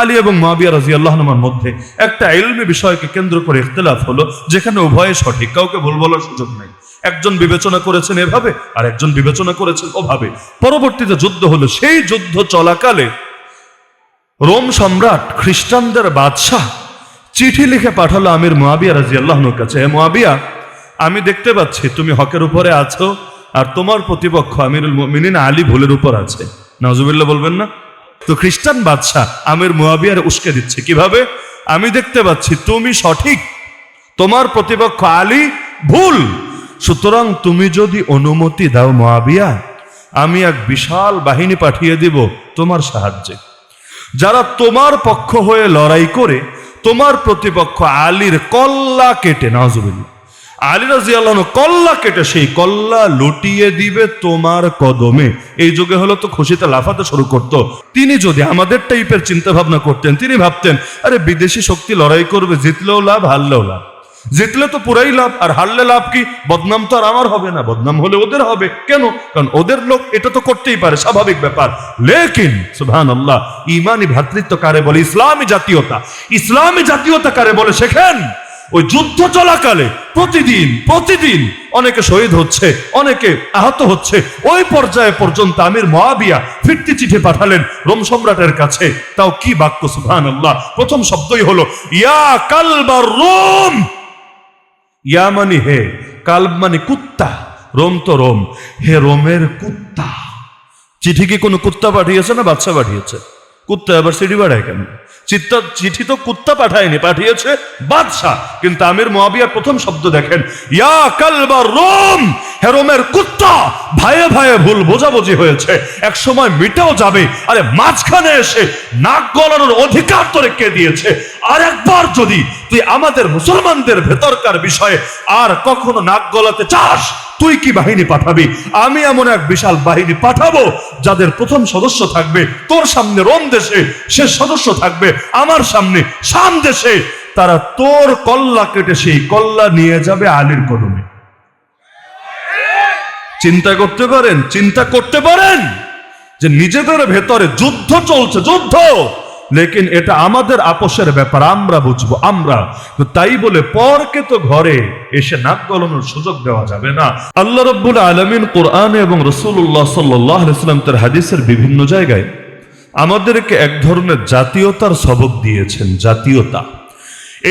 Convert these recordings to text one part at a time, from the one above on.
আলী এবং মুআবিয়া রাদিয়াল্লাহু আনহুর মধ্যে একটা ইলমি বিষয়কে কেন্দ্র করে ইখতিলাফ হলো, যেখানে উভয়ে সঠিক, কাউকে ভুল বলার সুযোগ নাই। একজন বিবেচনা করেছেন এভাবে আর একজন বিবেচনা করেছেন ওভাবে। পরবর্তীতে যুদ্ধ হলো। সেই যুদ্ধ চলাকালে রোম সম্রাট, খ্রিস্টানদের বাদশাহ চিঠি লিখে পাঠালো আমির মুআবিয়া রাদিয়াল্লাহু আনহুর কাছে, হে মুআবিয়া, আমি দেখতে পাচ্ছি তুমি হকের উপরে আছো আর তোমার প্রতিপক্ষ আমিরুল মুমিনিন আলী ভুলের উপর আছে। নাউজুবিল্লাহ বলবেন না? তো খ্রিস্টান বাদশাহ আমির মুআবিয়ার উস্কে দিচ্ছে কিভাবে? আমি দেখতে পাচ্ছি তুমি সঠিক, তোমার প্রতিপক্ষ আলী ভুল। সুতরাং তুমি যদি অনুমতি দাও মুআবিয়া, আমি এক বিশাল বাহিনী পাঠিয়ে দিব তোমার সাহায্যে, যারা তোমার পক্ষ হয়ে লড়াই করে তোমার প্রতিপক্ষ আলীর কল্লা কেটে, নাউজুবিল্লাহ, আলী রাদিয়াল্লাহু আনহু কল্লা কেটে সেই কল্লা লুটিয়ে দিবে তোমার কদমে। এই যুগে হলো তো খুশিতে লাফাতে শুরু করতো। তিনি যদি আমাদের টাইপের চিন্তা ভাবনা করতেন, তিনি ভাবতেন আরে বিদেশি শক্তি লড়াই করবে, জিতলেও লাভ হারলেও লাভ, জিতলে তো পুরাই লাভ আর হারলে লাভ কি? বদনাম তো আর আমার হবে না, বদনাম হলে ওদের হবে। কেন? কারণ ওদের লোক এটা তো করতেই পারে, স্বাভাবিক ব্যাপার। লেকিন সুবহানাল্লাহ, ইমানি ভ্রাতৃত্ব কারে বলে, ইসলামী জাতীয়তা, ইসলামী জাতীয়তা কারে বলে শেখেন। ওই যুদ্ধ চলাকালে প্রতিদিন অনেকে শহীদ হচ্ছে, অনেকে আহত হচ্ছে। ওই পর্যায়ে পর্যন্ত আমির মুআবিয়া ফিরতি চিঠি পাঠালেন রোম সম্রাটের কাছে। তাও কি বাক্য! সুবহানাল্লাহ, প্রথম শব্দই হলো ইয়া কালবার রোম। ইয়া মানে হে, কালব মানে কুত্তা, রোম তো রোম, হে রোমের কুত্তা। চিঠি কি কোনো কুত্তা পাঠিয়েছে না বাদশা পাঠিয়েছে? কুত্তা আবার সিঁড়ি বাড়ায় কেন? চিঠি তো কুত্তা পাঠায়নি, পাঠিয়েছে বাদশাহ। কিন্তু আমির মুআবিয়ার প্রথম শব্দ দেখেন, ইয়া কালবার রোম, হে রোমের কুত্তা। ভাইয়ে ভাইয়ে ভুল বোঝাবুঝি হয়েছে, এক সময় মিটেও যাবে। আরে মাঝখানে এসে নাক গলানোর অধিকার তোরে কে দিয়েছে? আর একবার যদি তুই আমাদের মুসলমানদের ভেতরকার বিষয়ে আর কখনো নাক গলাতে চাস, তুই কি বাহিনী পাঠাবি? আমি এমন এক বিশাল বাহিনী পাঠাবো যাদের প্রথম সদস্য থাকবে তোর সামনে রোম দেশে, শেষ সদস্য থাকবে আমার সামনে শাম দেশে। তারা তোর কল্লা কেটে সেই কল্লা নিয়ে যাবে আলীর কদমে। চিন্তা করতে পারেন যে নিজেদের ভেতরে যুদ্ধ চলছে, যুদ্ধ, লেকিন এটা আমাদের আপোষের ব্যাপার, আমরা বুঝবো। আমরা তাই বলে পরকে তো ঘরে এসে নাক গলানোর সুযোগ দেওয়া যাবে না। আল্লাহ রাব্বুল আলামিন কোরআনে এবং রাসূলুল্লাহ সাল্লাল্লাহু আলাইহি ওয়াসাল্লাম তার হাদিসের বিভিন্ন জায়গায় আমাদেরকে এক ধরনের জাতীয়তার সবক দিয়েছেন। জাতীয়তা,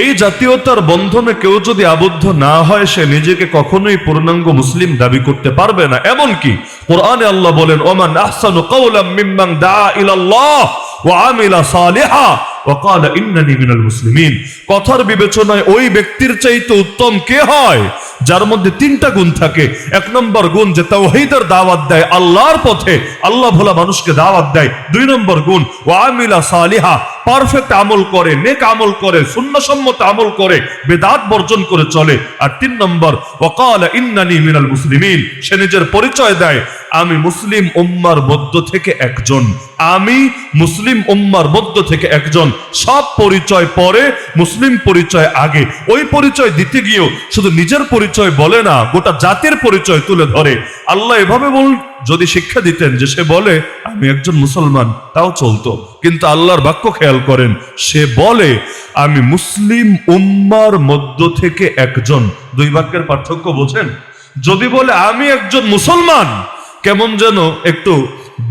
এই জাতীয়তার বন্ধনে কেউ যদি আবদ্ধ না হয়, সে নিজেকে কখনোই পূর্ণাঙ্গ মুসলিম দাবি করতে পারবে না। এমনকি কোরআনে আল্লাহ বলেন, ওমান আহসানু কাওলাম মিম্মান দাআ ইলাল্লাহ ওয়া আমিলা সালিহা ওয়া ক্বালা ইন্নানী মিনাল মুসলিমিন। কথার বিবেচনায় ওই ব্যক্তির চাইতে উত্তম কে হয় যার মধ্যে তিনটা গুণ থাকে। এক নম্বর গুণ যে তাওহীদের দাওয়াত দেয়, আল্লাহর পথে, আল্লাহ ভোলা মানুষকে দাওয়াত দেয়। দুই নম্বর গুণ ওয়া আমিলা সালিহা, পারফেক্ট আমল করে, নেক আমল করে, সুন্নাহসম্মত আমল করে, বেদাত বর্জন করে চলে। আর তিন নম্বর ওয়া ক্বালা ইন্নানী মিনাল মুসলিমিন, সে নিজের পরিচয় দেয় আমি মুসলিম উম্মার মধ্য থেকে একজন, আমি মুসলিম উম্মার মধ্য থেকে একজন। সব পরিচয় পরে, মুসলিম পরিচয় আগে। ওই পরিচয় দিতে গিয়েও শুধু নিজের পরিচয় বলে না, গোটা জাতির পরিচয় তুলে ধরে। আল্লাহ এভাবে যদি শিক্ষা দিতেন যে সে বলে আমি একজন মুসলমান, তাও চলতো। কিন্তু আল্লাহর বাক্য খেয়াল করেন, সে বলে আমি মুসলিম উম্মার মধ্য থেকে একজন। দুই বাক্যের পার্থক্য বোঝেন? যদি বলে আমি একজন মুসলমান, কেমন যেন একটু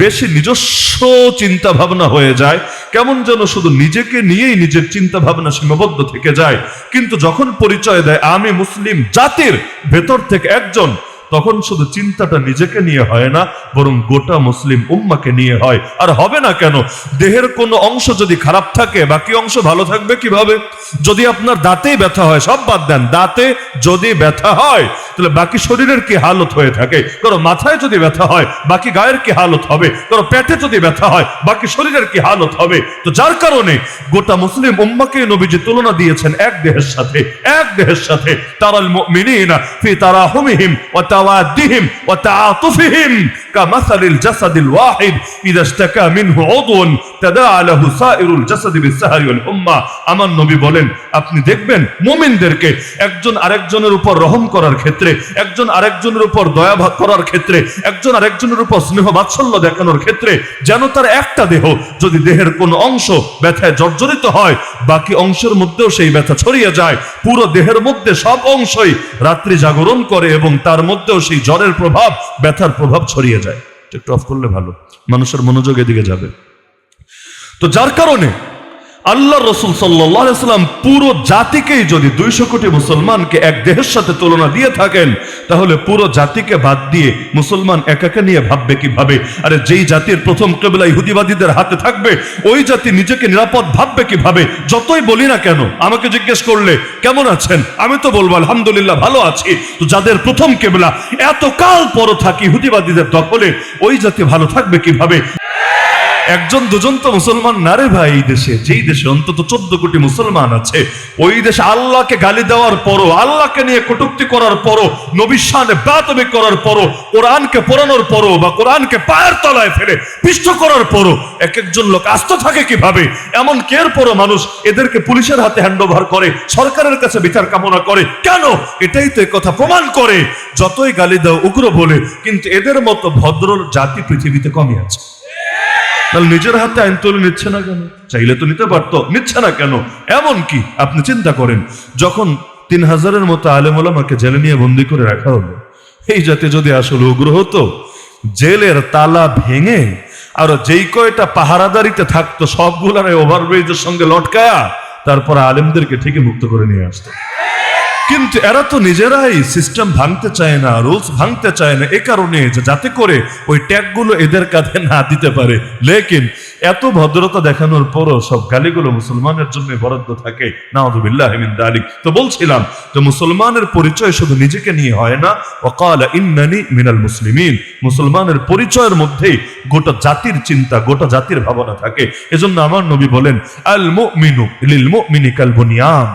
বেশি নিজস্ব চিন্তা ভাবনা হয়ে যায়, কেমন যেন শুধু নিজেকে নিয়েই নিজের চিন্তা ভাবনা সীমাবদ্ধ থেকে যায়। কিন্তু যখন পরিচয় দেয় আমি মুসলিম জাতির ভেতর থেকে একজন, তখন শুধু চিন্তাটা নিজেকে নিয়ে হয় না, বরং গোটা মুসলিম উম্মাকে নিয়ে হয়। আর হবে না কেন? দেহের কোনো অংশ যদি খারাপ থাকে, বাকি অংশ ভালো থাকবে কিভাবে? যদি আপনার দাঁতেই ব্যথা হয়, সব বাদ দেন, দাঁতে যদি ব্যথা হয় তাহলে বাকি শরীরের কি হালত হয়ে থাকে? কারো মাথায় যদি ব্যথা হয়, বাকি গায়ের কি হালত হবে? কারো পেটে যদি ব্যথা হয়, বাকি শরীরের কি হালত হবে? তো যার কারণে গোটা মুসলিম উম্মাকে নবীজি তুলনা দিয়েছেন এক দেহের সাথে, এক দেহের সাথে। তারাল মুমিনিনা ফি তারাহুমিহিম ওয়া তাওয়াদ্দিহিম ওয়া তাআতুফিহিম কামাসালিল জাসাদিল ওয়াহিদ ইযা ইশতাকা মিনহু উদউন তাদাআ লাহু সাইরুল জাসাদি বিসসাহরি ওয়াল হুম্মা। আমার নবী বলেন, আপনি দেখবেন মুমিনদেরকে একজন আরেকজনের উপর রহম করার ক্ষেত্রে, একজন আরেকজনের উপর দয়া ভাগ করার ক্ষেত্রে, একজন আরেকজনের উপর স্নেহ বাৎসল্য দেখানোর ক্ষেত্রে যেন তার একটা দেহ যদি দেহের কোনো অংশ ব্যথায় জর্জরিত হয়, বাকি অংশের মধ্যেও সেই ব্যথা ছড়িয়ে যায়, পুরো দেহের মধ্যে সব অংশই রাত্রি জাগরণ করে এবং তার মধ্যেও সেই জ্বরের প্রভাব, ব্যথার প্রভাব ছড়িয়ে যায়। একটু অফ করলে ভালো, মানুষের মনোযোগ এদিকে যাবে। তো যার কারণে আল্লাহ রসুল সাল্লাল্লাহু আলাইহি ওয়াসাল্লাম পুরো জাতিকেই যদি 200 কোটি মুসলমানকে এক দেহের সাথে তুলনা দিয়ে থাকেন, তাহলে পুরো জাতিকে বাদ দিয়ে মুসলমান একাকে নিয়ে ভাববে কিভাবে? আরে যেই জাতির প্রথম কিবলা ইহুদিবাদীদের হাতে থাকবে, ওই জাতি নিজেকে নিরাপদ ভাববে কিভাবে? যতই বলি না কেন, আমাকে জিজ্ঞেস করলে কেমন আছেন, আমি তো বলবো আলহামদুলিল্লাহ ভালো আছি। তো যাদের প্রথম কিবলা এত কাল পর থাকে ইহুদিবাদীদের দখলে, ওই জাতি ভালো থাকবে কিভাবে? একজন দুজন তো মুসলমান না রে ভাই। এই দেশে, যেই দেশে অন্তত 14 কোটি মুসলমান আছে, ওই দেশে আল্লাহকে গালি দেওয়ার পরও, আল্লাহকে নিয়ে কটূক্তি করার পরও, নবীর শানে বেয়াদবি করার পরও, কোরআনকে পোড়ানোর পরও বা কোরআনকে পায়ের তলায় ফেলে পিষ্ট করার পরও এক একজন লোক আস্ত থাকে কিভাবে? এমন কের পরও মানুষ এদেরকে পুলিশের হাতে হ্যান্ডওভার করে, সরকারের কাছে বিচার কামনা করে কেন? এটাই তো কথা প্রমাণ করে, যতই গালি দাও উগ্র বলে, কিন্তু এদের মতো ভদ্র জাতি পৃথিবীতে কমই আছে। তাহলে নিজের হাতে আইন তুলে নিচ্ছে না কেন? চাইলে তো নিতে পারতো, নিচ্ছে না কেন? এমন কি আপনি চিন্তা করেন, যখন 3000-এর মতো আলেম ওলামাকে জেলে নিয়ে বন্দি করে রাখা হলো, এই জাতি যদি আসলে উগ্র হতো, জেলের তালা ভেঙে আর যেই কয়টা পাহারাদারিতে থাকতো সবগুলার ওভারব্রিজের সঙ্গে লটকায়া তারপর আলেমদেরকে ঠিকই মুক্ত করে নিয়ে আসতো। কিন্তু এরা তো নিজেরাই সিস্টেম ভাঙতে চায় না, রুলস ভাঙতে চায় না, এ কারণে যে যাতে করে ওই ট্যাগগুলো এদের কাঁধে না দিতে পারে। লেকিন এত ভদ্রতা দেখানোর পরও সব গালিগুলো মুসলমানের জন্য বরাদ্দ থাকে। নাউযুবিল্লাহি মিন যালিক। তো বলছিলাম যে মুসলমানের পরিচয় শুধু নিজেকে নিয়ে হয় না, ওয়াকালা ইন্নানি মিনাল মুসলিমিন, মুসলমানের পরিচয়ের মধ্যেই গোটা জাতির চিন্তা, গোটা জাতির ভাবনা থাকে। এজন্য আমার নবী বলেন, আল মুমিনু লিল মুমিনি কাল বুনিয়ান,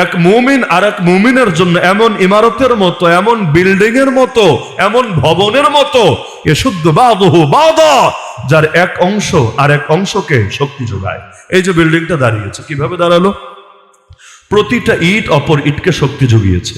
এক মুমিন আর এক মুমিনের জন্য এমন ইমারতের মতো, এমন বিল্ডিং এর মতো, এমন ভবনের মতো, ইয়াশুদ্দু বাযুহু বাযা, যার এক অংশ আর এক অংশকে শক্তি যোগায়। এই যে বিল্ডিংটা দাঁড়িয়েছে, কিভাবে দাঁড়ালো? প্রতিটা ইট অপর ইটকে শক্তি জুগিয়েছে,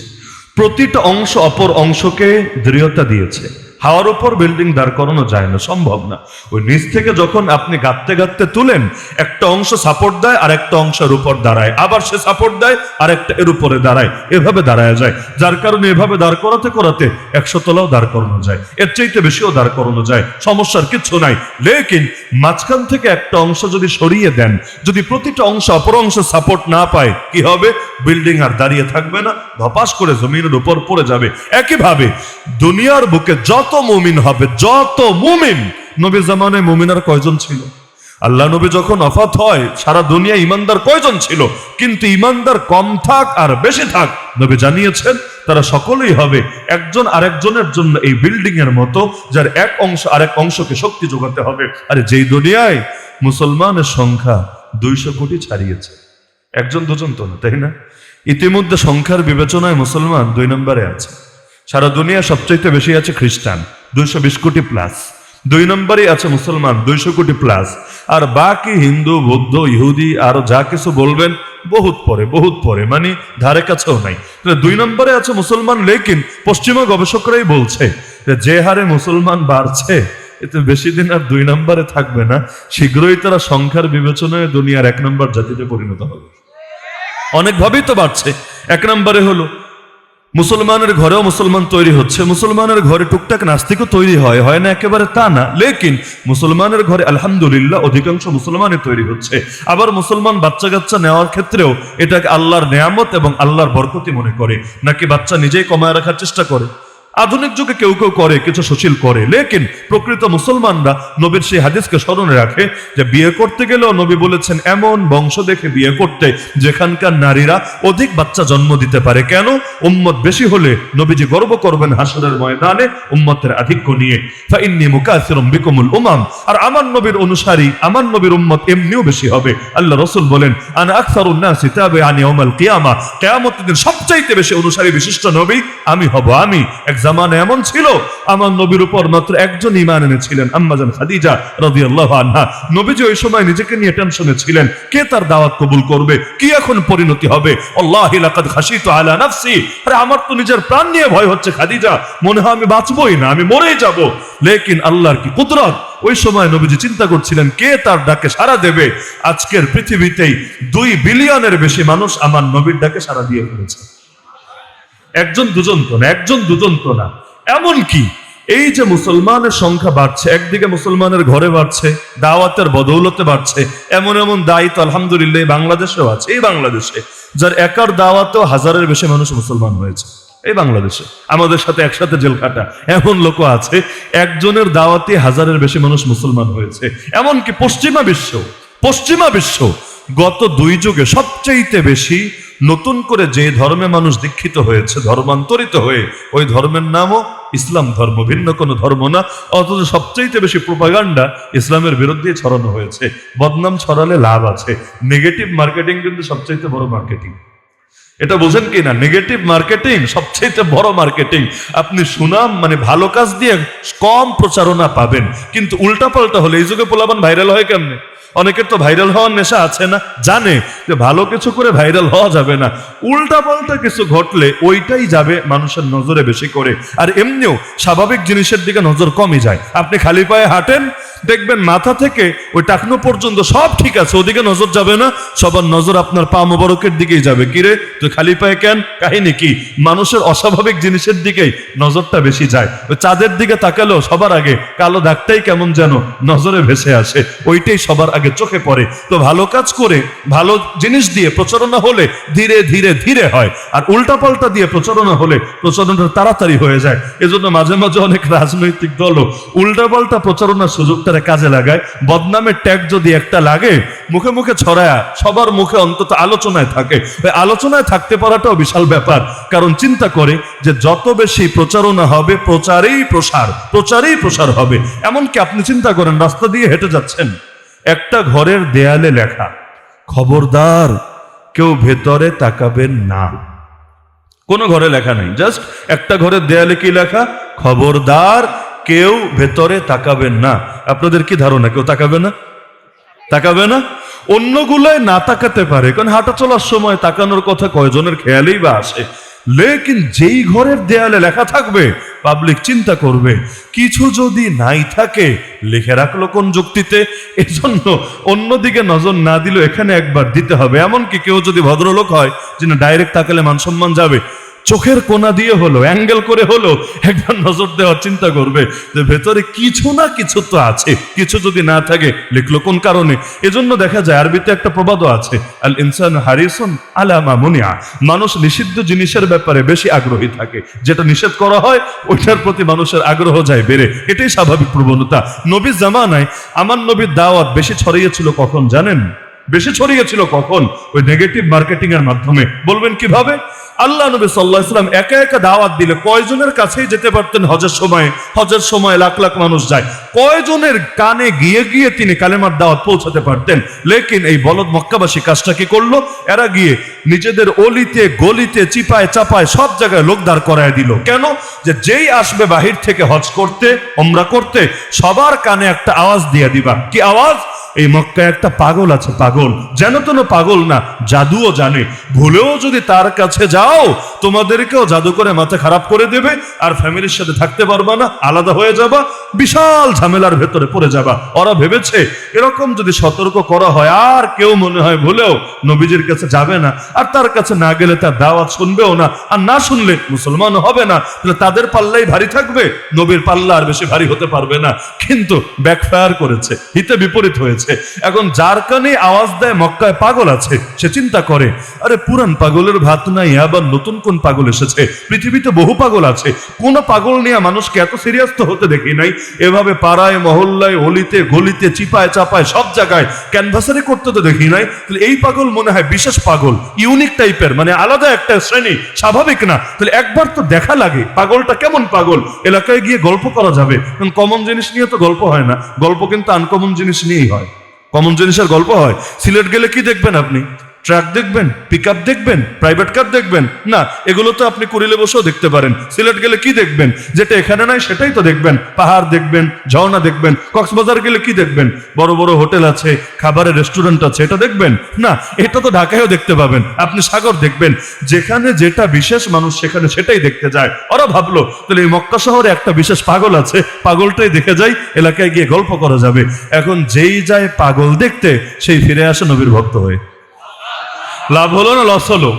প্রতিটা অংশ অপর অংশকে দৃঢ়তা দিয়েছে। হাওয়ার উপর বিল্ডিং দাঁড় করানো যায় না, সম্ভব না। ওই নিচ থেকে যখন আপনি গাঁথতে গাঁথতে তুলেন, একটা অংশ সাপোর্ট দেয় আর একটা অংশের উপর দাঁড়ায়, আবার সে সাপোর্ট দেয় আর একটা এর উপরে দাঁড়ায়, এভাবে দাঁড়ায় যায়। যার কারণে এভাবে দাঁড় করাতে করাতে 100 তলাও দাঁড় করানো যায়, এর চাইতে বেশিও দাঁড় করানো যায়, সমস্যার কিছু নাই। লেকিন মাঝখান থেকে একটা অংশ যদি সরিয়ে দেন, যদি প্রতিটা অংশ অপর অংশ সাপোর্ট না পায়, কি হবে? বিল্ডিং আর দাঁড়িয়ে থাকবে না, ধপাস করে জমিনের উপর পড়ে যাবে। একইভাবে দুনিয়ার বুকে যত মুমিন হবে, যত মুমিন, নবী জামানায় মুমিন আর কয়জন ছিল? আল্লাহ নবী যখন ওফাত হয়, সারা দুনিয়া ইমানদার কয়জন ছিল? কিন্তু ইমানদার কম থাক আর বেশি থাক, নবী জানিয়েছেন তারা সকলেই হবে একজন আরেকজনের জন্য এই বিল্ডিং এর মতো, যার এক অংশ আরেক অংশকে শক্তি যোগাতে হবে। আরে যেই দুনিয়ায় মুসলমানের সংখ্যা 200 কোটি ছাড়িয়েছে, একজন দুজন তো না, তাই না? ইতিমধ্যে সংখ্যার বিবেচনায় মুসলমান 2 নম্বরে আছে। সারা দুনিয়া সবচাইতে বেশি আছে খ্রিস্টান, 220 কোটি প্লাস। 2 নম্বরে আছে মুসলমান, 200 কোটি প্লাস। আর বাকি হিন্দু, বৌদ্ধ, ইহুদি আরো যা কিছু বলবেন বহুত পরে, বহুত পরে, মানে ধারে কাছেও নাই। 2 নম্বরে আছে মুসলমান। লেকিন পশ্চিমা গবেষকরাই বলছে যে হারে মুসলমান বাড়ছে, এতে বেশি দিন আর 2 নম্বরে থাকবে না, শীঘ্রই তারা সংখ্যার বিবেচনায় দুনিয়ার 1 নম্বর জাতিতে পরিণত হবে। অনেকভাবেই তো বাড়ছে। 1 নম্বরে হলো মুসলমানের ঘরেও মুসলমান তৈরি হচ্ছে, মুসলমানের ঘরে টুকটাক নাস্তিকও তৈরি হয়, হয় না একেবারে তা না, লেকিন মুসলমানের ঘরে আলহামদুলিল্লাহ অধিকাংশ মুসলমানই তৈরি হচ্ছে। আবার মুসলমান বাচ্চা কাচ্চা নেওয়ার ক্ষেত্রেও এটাকে আল্লাহর নেয়ামত এবং আল্লাহর বরকতি মনে করে, নাকি বাচ্চা নিজেই কমায় রাখার চেষ্টা করে? আধুনিক যুগে কেউ কেউ করে, কিছু সুশীল করে, লেকিন প্রকৃত মুসলমানরা নবীর সেই হাদিসকে স্মরণে রাখে যে বিয়ে করতে গেলেও নবী বলেছেন এমন বংশ দেখে বিয়ে করতে যেখানকার নারীরা অধিক বাচ্চা জন্ম দিতে পারে। কেন? উম্মত বেশি হলে নবীজি গর্ব করবেন হাসরের ময়দানে উম্মতের আধিক্য নিয়ে। ফাইন্নী মুকাসিরুম বিকুমুল উমাম, আর আমার নবীর অনুসারী, আমার নবীর উম্মত এমনিও বেশি হবে। আল্লাহ রাসূল বলেন, আনা আকসারুন নাসি তাবিআন ইয়াউমাল কিয়ামা, কিয়ামতের দিন সবচাইতে বেশি অনুসারী বিশিষ্ট নবী আমি হব। আমি এক জামানা এমন ছিল আমার নবীর উপর মাত্র একজন ঈমান এনেছিলেন, আম্মা জান খাদিজা রাদিয়াল্লাহু আনহা। নবীজি ওই সময় নিজেকে নিয়ে টেনশনে ছিলেন, কে তার দাওয়াত কবুল করবে, কি এখন পরিণতি হবে। আল্লাহি লাকাদ খাশিতু আলা নাফসি, আরে আমার তো নিজের প্রাণ নিয়ে ভয় হচ্ছে খাদিজা, মনে হয় আমি বাঁচবই না, আমি মরেই যাব। লেকিন আল্লাহর কি কুদরত, ওই সময় নবীজি চিন্তা করছিলেন কে তার ডাকে সাড়া দেবে। আজকের পৃথিবীতেই 2 বিলিয়নের বেশি মানুষ আমার নবীর ডাকে সাড়া দিয়ে ফেলেছে। একজন দুজন তো না, একজন দুজন তো না। এমন কি এই যে মুসলমানের সংখ্যা বাড়ছে, একদিকে মুসলমানের ঘরে বাড়ছে, দাওয়াতের বদৌলতে বাড়ছে, এমন এমন দায়িত্ব আলহামদুলিল্লাহ বাংলাদেশেও আছে। এই বাংলাদেশে যার একার দাওয়াতেও 1000-এর বেশি মানুষ মুসলমান হয়েছে। এই বাংলাদেশে আমাদের সাথে একসাথে জেল খাটা এমন লোক আছে, একজনের দাওয়াতে 1000-এর বেশি মানুষ মুসলমান হয়েছে। এমনকি পশ্চিমা বিশ্ব গত 2 যুগে সবচেয়ে বেশি নতুন করে যে ধর্মে মানুষ দীক্ষিত হয়েছে, ধর্মান্তরিত হয়ে, ওই ধর্মের নামও ইসলাম ধর্ম, ভিন্ন কোনো ধর্ম না। অথচ সবচেয়ে বেশি প্রোপাগান্ডা ইসলামের বিরুদ্ধে ছড়ানো হয়েছে। বদনাম ছড়ালে লাভ আছে, নেগেটিভ মার্কেটিং কিন্তু সবচেয়ে বড় মার্কেটিং। এটা বোঝেন কি না? নেগেটিভ মার্কেটিং সবচেয়ে বড় মার্কেটিং। আপনি সুনাম মানে ভালো কাজ দিয়ে কম প্রচারণা পাবেন, কিন্তু উল্টাপাল্টা হলে এই যুগে পোলাপান ভাইরাল হয় কেমনে? অনেকের তো ভাইরাল হওয়ার নেশা আছে না, জানে যে ভালো কিছু করে ভাইরাল হওয়া যাবে না, উল্টা পাল্টা কিছু ঘটলে ওইটাই যাবে মানুষের নজরে বেশি করে। আর এমনিও স্বাভাবিক জিনিসের দিকে নজর কমই যায়। আপনি খালি পায়ে হাঁটেন, দেখবেন মাথা থেকে ওই টাকনো পর্যন্ত সব ঠিক আছে, ওদিকে নজর যাবে না, সবার নজর আপনার পা মোবারকের দিকেই যাবে। কিরে তুই খালি পায়ে কেন? কাহিনী কি? মানুষের অস্বাভাবিক জিনিসের দিকেই নজরটা বেশি যায়। ওই চাঁদের দিকে তাকালেও সবার আগে কালো দাগটাই কেমন যেন নজরে ভেসে আসে, ওইটাই সবার আগে চোখে পড়ে। তো ভালো কাজ করে ভালো জিনিস দিয়ে প্রচারণা হলে ধীরে ধীরে ধীরে হয়, আর উল্টাপাল্টা দিয়ে প্রচারণা হলে প্রচারণাটা তাড়াতাড়ি হয়ে যায়। এজন্য মাঝে মাঝে অনেক রাজনৈতিক দলও উল্টাপাল্টা প্রচারণার সুযোগটা কাজে লাগায়। বদনামের ট্যাগ যদি একটা লাগে, মুখে মুখে ছড়ায়, সবার মুখে অন্তত আলোচনায় থাকে। আলোচনায় থাকতে পারাটাও বিশাল ব্যাপার, কারণ চিন্তা করে যে যত বেশি প্রচারণা হবে প্রচারেই প্রসার হবে। এমনকি আপনি চিন্তা করেন, রাস্তা দিয়ে হেঁটে যাচ্ছেন, একটা ঘরের দেয়ালে লেখা, খবরদার কেউ ভেতরে তাকাবেন না। কোনো ঘরে লেখা নাই, জাস্ট একটা ঘরের দেয়ালে কি লেখা? খবরদার কেউ ভেতরে তাকাবেন না। আপনাদের কি ধারণা কেউ তাকাবে না? অন্যগুলোয় না তাকাতে পারে, কারণ হাঁটা চলার সময় তাকানোর কথা কয়জনের খেয়ালেই বা আসে। লেকিন যেই ঘরের দেয়ালে লেখা থাকবে, পাবলিক চিন্তা করবে কিছু যদি নাই থাকে লিখে রাখলো কোন যুক্তিতে। এজন্য অন্যদিকে নজর না দিলেও এখানে একবার দিতে হবে। এমনকি কেউ যদি ভদ্রলোক হয়, যিনি ডাইরেক্ট তাকালে মান সম্মান যাবে, চোখের কোনা দিয়ে হলো, অ্যাঙ্গেল করে হলো একবার নজর দেওয়ার চিন্তা করবে যে ভেতরে কিছু না কিছু তো আছে। কিছু যদি না থাকে লিখলো কোন কারণে? এজন্য দেখা যায় আরবিতে একটা প্রবাদও আছে, আল ইনসান হারিসুন আলা মা মুনিয়া। মানুষ নিষিদ্ধ জিনিসের ব্যাপারে বেশি আগ্রহী থাকে, যেটা নিষেধ করা হয় ওইটার প্রতি মানুষের আগ্রহ যায় বেড়ে। এটাই স্বাভাবিক প্রবণতা। নবীর জামানায় আমার নবীর দাওয়াত বেশি ছড়িয়েছিল কখন জানেন? বেশি ছড়িয়েছিল কখন? ওই নেগেটিভ মার্কেটিং এর মাধ্যমে। বলবেন কিভাবে? আল্লাহ নবী সাল্লাল্লাহু আলাইহি ওয়াসাল্লাম একা একা দাওয়াত দিলে কয়জনের কাছেই যেতে পারতেন? হজের সময় লাখ লাখ মানুষ যায়, কয়জনের কানে গিয়ে গিয়ে তিনি কালেমার দাওয়াত পৌঁছাতে পারতেন। লেকিন এই বলদ মক্কাবাসী কাজটা কি করলো? এরা গিয়ে নিজেদের অলিতে গলিতে চিপায় চাপায় সব জায়গায় লোক দাঁড় করায় দিল। কেন? যে যেই আসবে বাহির থেকে হজ করতে, ওমরা করতে, সবার কানে একটা আওয়াজ দিয়ে দিবা। কি আওয়াজ? এই মক্কায় একটা পাগল আছে, পাগল, যেন তেন পাগল না, জাদুও জানে, ভুলেও যদি তার কাছে যাও তোমাদেরকেও জাদু করে মাথা খারাপ করে দেবে, আর ফ্যামিলির সাথে থাকতে পারবা না, আলাদা হয়ে যাবা, বিশাল ঝামেলার ভেতরে পড়ে যাবা। ওরা ভেবেছে এরকম যদি সতর্ক করা হয় আর কেউ মনে হয় ভুলেও নবীজির কাছে যাবে না, আর তার কাছে না গেলে তার দাওয়াত শুনবেও না, আর না শুনলে মুসলমান হবে না, তাহলে তাদের পাল্লাই ভারী থাকবে, নবীর পাল্লা আর বেশি ভারী হতে পারবে না। কিন্তু ব্যাকফায়ার করেছে, হিতে বিপরীত হয়েছে। এখন যার কানে আওয়াজ দেয় মক্কায় পাগল আছে, সে চিন্তা করে আরে পুরান পাগলের ভাত নাই, আবার নতুন কোন পাগল এসেছে? পৃথিবীতে বহু পাগল আছে, কোন পাগল নিয়ে মানুষকে এত সিরিয়াস তো হতে দেখি নাই। এভাবে পাড়ায় মহল্লায় অলিতে গলিতে চিপায় চাপায় সব জায়গায় ক্যানভাসারি করতে তো দেখি নাই। তাহলে এই পাগল মনে হয় বিশেষ পাগল, ইউনিক টাইপের, মানে আলাদা একটা শ্রেণী, স্বাভাবিক না। তাহলে একবার তো দেখা লাগে পাগলটা কেমন পাগল, এলাকায় গিয়ে গল্প করা যাবে। কমন জিনিস নিয়ে তো গল্প হয় না, গল্প কিন্তু আনকমন জিনিস নিয়েই হয়। কমন জিনিসের গল্প হয়। সিলেট গেলে কি দেখবেন আপনি? ট্রাক দেখবেন, পিকআপ দেখবেন, প্রাইভেট কার দেখবেন না? এগুলো তো আপনি কুড়িলে বসেও দেখতে পারেন। সিলেট গেলে কি দেখবেন? যেটা এখানে নাই সেটাই তো দেখবেন। পাহাড় দেখবেন, ঝর্ণা দেখবেন। কক্সবাজার গেলে কি দেখবেন? বড় বড় হোটেল আছে, খাবারের রেস্টুরেন্ট আছে, এটা দেখবেন না? এটা তো ঢাকায়ও দেখতে পাবেন। আপনি সাগর দেখবেন। যেখানে যেটা বিশেষ, মানুষ সেখানে সেটাই দেখতে যায়। ওরা ভাবলো তাহলে এই মক্কা শহরে একটা বিশেষ পাগল আছে, পাগলটাই দেখে যাই, এলাকায় গিয়ে গল্প করা যাবে। এখন যেই যায় পাগল দেখতে, সেই ফিরে আসে নবীর ভক্ত হয়ে। লাভ হলো না লস হলো?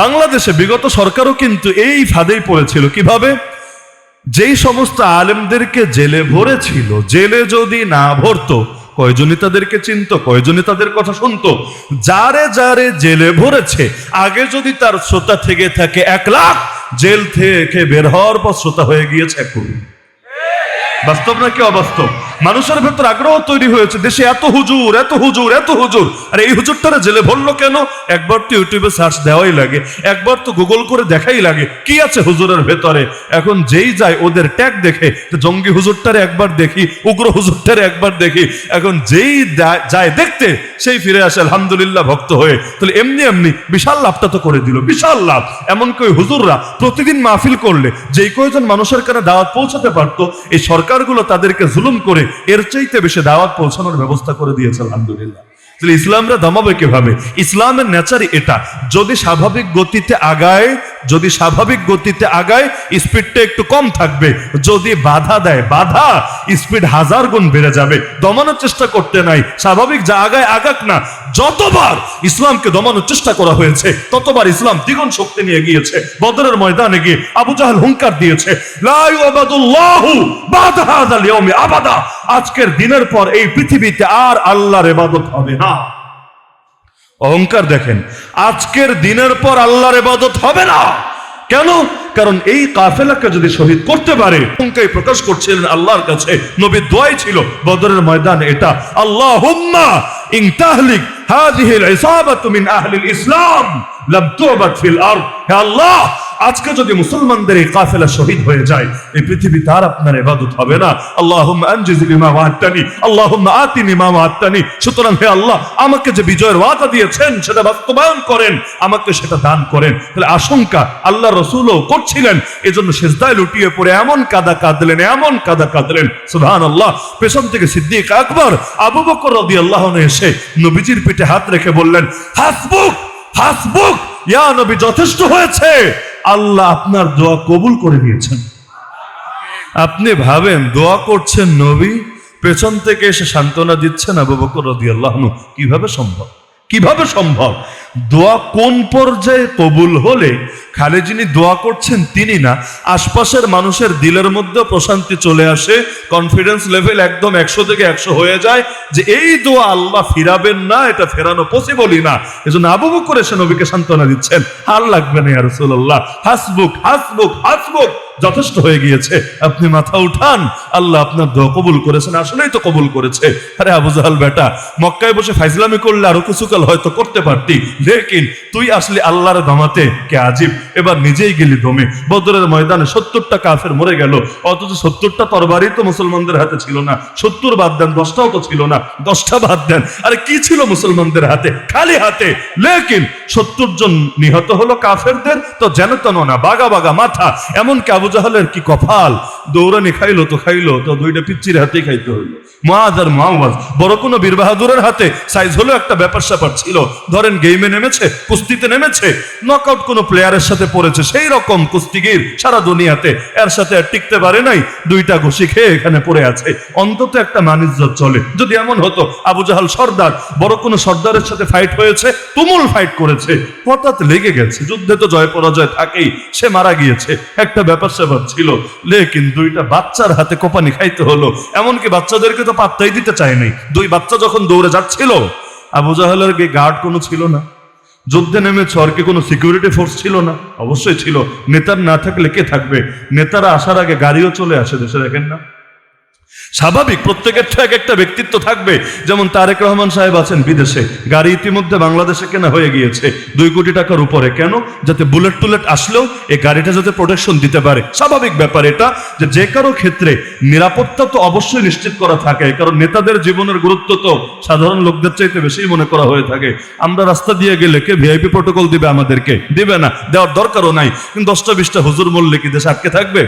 বাংলাদেশে বিগত সরকারও কিন্তু এই ফাঁদেই পড়েছিল। কিভাবে? যেই সমস্ত আলেমদেরকে জেলে ভরেছিল, জেলে যদি না ভরতো, কয়জনই তাদেরকে চিনত, কয়জনই তাদের কথা শুনতো? যারে যারে জেলে ভরেছে, আগে যদি তার শ্রোতা থেকে থাকে 1 লাখ, জেল থেকে বের হওয়ার পর শ্রোতা হয়ে গিয়েছে 1 কোটি। বাস্তব নাকি অবাস্তব? মানুষের ভেতর আগ্রহ তৈরি হয়েছে, দেশে এত হুজুর, এত হুজুর, এত হুজুর, আর এই হুজুরটারা জেলে ভরলো কেন? একবার তো ইউটিউবে সার্চ দেওয়াই লাগে, একবার তো গুগল করে দেখাই লাগে কি আছে হুজুরের ভেতরে। এখন যেই যায় ওদের ট্যাগ দেখে, জঙ্গি হুজুরটারে একবার দেখি, উগ্র হুজুরটারে একবার দেখি। এখন যেই যায় দেখতে, সেই ফিরে আসে আলহামদুলিল্লাহ ভক্ত হয়ে। তাহলে এমনি এমনি বিশাল লাভটা তো করে দিল, বিশাল লাভ। এমনকি ওই হুজুররা প্রতিদিন মাহফিল করলে যেই কয়জন মানুষের কানে দাওয়াত পৌঁছাতে পারতো, এই সরকারগুলো তাদেরকে জুলুম করে এর চাইতে বেশি দাওয়াত পৌঁছানোর ব্যবস্থা করে দিয়েছে আলহামদুলিল্লাহ। তাহলে ইসলামরা দমাবে কিভাবে? ইসলামের নেচারই এটা। যদি স্বাভাবিক গতিতে আগায়, স্পিডটা একটু কম থাকবে। যদি বাধা দেয়, স্পিড 1000 গুণ বেড়ে যাবে। দমানোর চেষ্টা করতে নাই, স্বাভাবিক যা আগায় আগাক না। যতবার ইসলামকে দমানোর চেষ্টা করা হয়েছে, ততবার ইসলাম দ্বিগুণ শক্তি নিয়ে গিয়েছে। বদরের ময়দানে গিয়ে আবু জাহেল হুঙ্কার দিয়েছে, লা ইউবাদুল্লাহু বাদা হাযাল ইয়াউমি আবাদা। আজকের দিনের পর এই পৃথিবীতে আর আল্লাহর ইবাদত হবে না। অহংকার দেখেন, আজকের দিনের পর আল্লাহর ইবাদত হবে না। কেন? কারণ এই কাফেলাকে যদি শহীদ করতে পারে, অহংকার প্রকাশ করছিলেন আল্লাহর কাছে। নবীর দোয়াই ছিল বদরের ময়দানে এটা, আল্লাহুম্মা ইন তাহলিক হাযিহিল ইসাবাতু মিন আহলিল ইসলাম লাম তুবাদ ফিল আরদ। হে আল্লাহ, আজকে যদি মুসলমানদের এই কাফেলা শহীদ হয়ে যায়, এই পৃথিবীতে আর আপনার ইবাদত হবে না। আল্লাহুম্মা আনজিজ বিমা ওয়া'আদতানি, আল্লাহুম্মা আতিনি মা ওয়া'আদতানি। সুতরাং হে আল্লাহ, আমাকে যে বিজয়ের ওয়াদা দিয়েছেন সেটা বাস্তবায়ন করেন, আমাকে সেটা দান করেন। তাহলে আশঙ্কা আল্লাহ রাসূলও করছিলেন, এজন্য সিজদায় লুটিয়ে পড়ে এমন কাঁদা কাঁদলেন, সুবহানাল্লাহ। পেছন থেকে সিদ্দিক আকবর আবু বকর রাদিয়াল্লাহু আনহু এসে নবীজির পিঠে হাত রেখে বললেন, হাসবুক হাসবুক, ইয়া নবী, যথেষ্ট হয়েছে, আল্লাহ আপনার দোয়া কবুল করে নিয়েছেন। আপনি ভাবেন, দোয়া করছেন নবী, পেছন থেকে এসে সান্ত্বনা দিচ্ছেন আবু বকর রাদিয়াল্লাহু আনহু। কিভাবে সম্ভব? দোয়া কোন পর্যায়ে কবুল হলে খালি যিনি দোয়া করছেন তিনি না, আশপাশের মানুষের দিলের মধ্যে প্রশান্তি চলে আসে, কনফিডেন্স লেভেল একদম 100 থেকে 100 হয়ে যায় যে এই দোয়া আল্লাহ ফিরাবেন না, এটা ফেরানো পসিবলই না। এজন্য আবু বকর এসে নবীকে সান্ত্বনা দিচ্ছেন, আর লাগবে না ইয়া রাসূলুল্লাহ, হাসবুক হাসবুক হাসবুক, যথেষ্ট হয়ে গিয়েছে, আপনি মাথা উঠান, আল্লাহ আপনার দোয়া কবুল করেছেন। আসলেই তো কবুল করেছে। আরে আবু জাহাল বেটা, মক্কায় বসে ফাইজলামি করলে আরো কিছুকাল হয়তো করতে পারতি, লেকিন তুই আসলে আল্লাহর দমাতে কে আজিব। এবার নিজেই গেলি দমে। বদরের ময়দানে 70টা কাফের মরে গেল, অথচ 70টা তরবারি তো মুসলমানদের হাতে ছিল না। 70 বাদ দেন, 10টাও তো ছিল না, 10টা বাদ দেন, আরে কি ছিল মুসলমানদের হাতে? খালি হাতে। লেকিন 70 জন নিহত হলো কাফেরদের, তো যেন তেন না, বাগা বাগা মাথা। এমনকি আবু জাহালের কি কপাল, দৌড়ানি খাইলো তো 2টা পিচ্চির হাতেই খাইতে হইলো। মুআয আর মুআওয়াজ, বড় কোনো বীর বাহাদুরের হাতে সাইজ হলো একটা ব্যাপার স্যাপার ছিল। ধরেন গেমে নেমেছে, কুস্তিতে নেমেছে, নকআউট কোনো প্লেয়ারের সাথে পড়েছে, সেই রকম কুস্তিগির সারা দুনিয়াতে, এর সাথে আর টিকতে পারে নাই, 2টা ঘুষি খেয়ে এখানে পড়ে আছে। অন্তত একটা মানিজ্জত চলে। যদি এমন হতো আবু জাহাল সর্দার, বড় কোনো সর্দারের সাথে ফাইট হয়েছে, তুমুল ফাইট করেছে, হঠাৎ লেগে গেছে, যুদ্ধে তো জয় পরাজয় থাকেই, সে মারা গিয়েছে, একটা ব্যাপার স্যাপার ছিল। লেকিন 2টা বাচ্চার হাতে কোপানি খাইতে হলো। এমনকি বাচ্চাদেরকে তো পাত্তাই দিতে চায় নাই। 2 বাচ্চা যখন দৌড়ে যাচ্ছিল, আবু জাহেলের কি গার্ড কোনো ছিল না? যুদ্ধে নেমেছে, আর কি কোনো সিকিউরিটি ফোর্স ছিল না? অবশ্যই ছিল। নেতার না থাকলে কে থাকবে? নেতারা আসার আগে গাড়িও চলে আসে দেশে, দেখেন না? স্বাভাবিক, প্রত্যেকের তো এক একটা ব্যক্তিত্ব থাকবে। যেমন তারেক রহমান সাহেব আছেন বিদেশে, গাড়ি ইতিমধ্যে বাংলাদেশে কেনা হয়ে গিয়েছে 2 কোটি টাকার উপরে। কেন? যাতে বুলেট টুলেট আসলেও এই গাড়িটা যাতে প্রোটেকশন দিতে পারে। স্বাভাবিক ব্যাপার এটা, যে কারো ক্ষেত্রে নিরাপত্তা তো অবশ্যই নিশ্চিত করা থাকে, কারণ নেতাদের জীবনের গুরুত্ব তো সাধারণ লোকদের চাইতে বেশি মনে করা হয়ে থাকে। আমরা রাস্তা দিয়ে গেলে কে ভিআইপি প্রোটোকল দিবে আমাদেরকে? দিবে না, দেওয়ার দরকারও নাই। কিন্তু 10টা-20টা হুজুর মল্লিক কি দেশে আটকে থাকবে?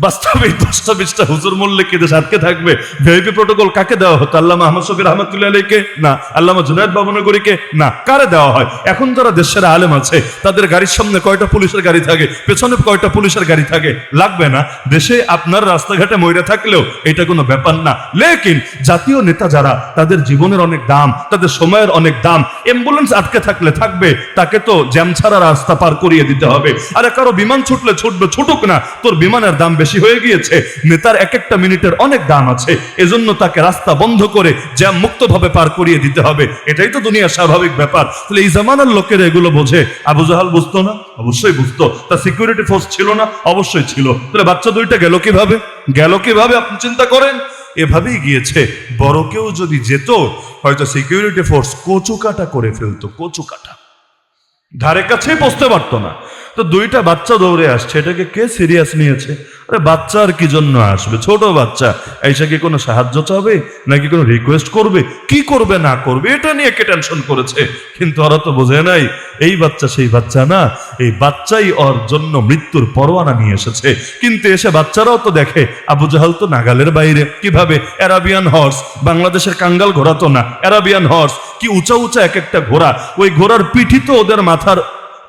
বাস্তবে 10টা-20টা হুজুর মল্লিক কি দেশে আটকে থাকবে? ভিআইপি প্রোটোকল কাকে দেওয়া হতো? আল্লামা আহমদ শফি রহমাতুল্লাহ আলাইহিকে? না। আল্লামা জুনায়েদ বাবনগরীকে? না। কারে দেওয়া হয়? এখন যারা দেশের আলেম আছে তাদের গাড়ির সামনে কয়টা পুলিশের গাড়ি থাকে, পেছনে কয়টা পুলিশের গাড়ি থাকে? লাগবে না। দেশে আপনার রাস্তাঘাটে মইরা থাকলেও এটা কোনো ব্যাপার না। লেকিন জাতীয় নেতা যারা, তাদের জীবনের অনেক দাম, তাদের সময়ের অনেক দাম। অ্যাম্বুলেন্স আটকে থাকলে থাকবে, তাকে তো জ্যাম ছাড়া রাস্তা পার করিয়ে দিতে হবে। আরে কারো বিমান ছুটলে ছুটবে, ছুটুক না, তোর বিমানের দাম বেশি হয়ে গিয়েছে। নেতার এক একটা মিনিটের অনেক দাম আছে, এজন্য তাকে রাস্তা বন্ধ করে জ্যাম মুক্ত ভাবে পার করিয়ে দিতে হবে। এটাই তো দুনিয়ার স্বাভাবিক ব্যাপার। তাহলে এই জামানার লোকেরা এগুলো বোঝে, আবু জাহাল বুঝতো না? অবশ্যই বুঝতো। তার সিকিউরিটি ফোর্স ছিল না? অবশ্যই ছিল। তাহলে বাচ্চা দুইটা গেল কিভাবে? আপনি চিন্তা করেন। এভাবেই গিয়েছে। বড় কেউ যদি যেত, হয়তো সিকিউরিটি ফোর্স কচুকাটা করে ফেলতো, কচুকাটা, ধারে কাছেই পৌঁছতে পারতো না। তো 2টা বাচ্চা দৌড়ে আসছে, এটাকে কে সিরিয়াস নিয়েছে? আরে বাচ্চা আর কি জন্য আসবে? ছোট বাচ্চা এসে কি কোনো সাহায্য চাবে, নাকি কোনো রিকোয়েস্ট করবে? কি করবে না করবে এটা নিয়ে কে টেনশন করেছে? কিন্তু ওরা তো বোঝে নাই এই বাচ্চা সেই বাচ্চা না, এই বাচ্চাই ওর জন্য মৃত্যুর পরোয়ানা নিয়ে এসেছে। কিন্তু এসে বাচ্চারাও তো দেখে আবু জাহাল তো নাগালের বাইরে। কিভাবে? অ্যারাবিয়ান হর্স, বাংলাদেশের কাঙ্গাল ঘোড়া তো না, অ্যারাবিয়ান হর্স। কি উঁচা উঁচা এক একটা ঘোড়া, ওই ঘোড়ার পিঠি তো ওদের মাথার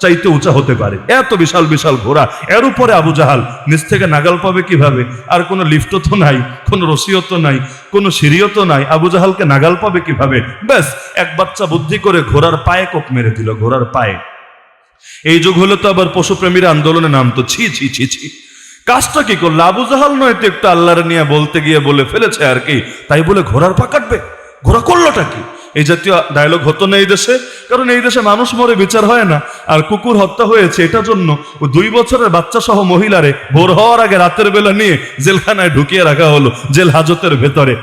চাইতে উঁচা হতে পারে, এত বিশাল বিশাল ঘোড়া। এর উপরে আবু জাহাল নিচ থেকে নাগাল পাবে কিভাবে? আর কোনো লিফটও তো নাই, কোনো রশিও তো নাই, কোনো সিঁড়িও তো নাই। আবু জাহালকে নাগাল পাবে কিভাবে? ব্যাস এক বাচ্চা বুদ্ধি করে ঘোড়ার পায়ে কোপ মেরে দিল, ঘোড়ার পায়ে। এই যুগ হলো তো আবার পশুপ্রেমীরা আন্দোলনে নামতো। ছি ছি ছি ছি। কাজটা কি করলো? আবু জাহাল নয়তো একটু আল্লাহর নিয়ে বলতে গিয়ে বলে ফেলেছে আর কি, তাই বলে ঘোড়ার পা কাটবে? ঘোড়া করলোটা কি? এই জাতীয় ডায়লগ হতো না এই দেশে, কারণ এই দেশে মানুষ মরে বিচার হয় না। আর কুকুর হত্যা হয়েছে এটার জন্য 2 বছরের বাচ্চা সহ মহিলারে ভোর হওয়ার আগে রাতের বেলা নিয়ে জেলখানায় ঢুকিয়ে রাখা হলো, জেল হাজতের ভেতরে।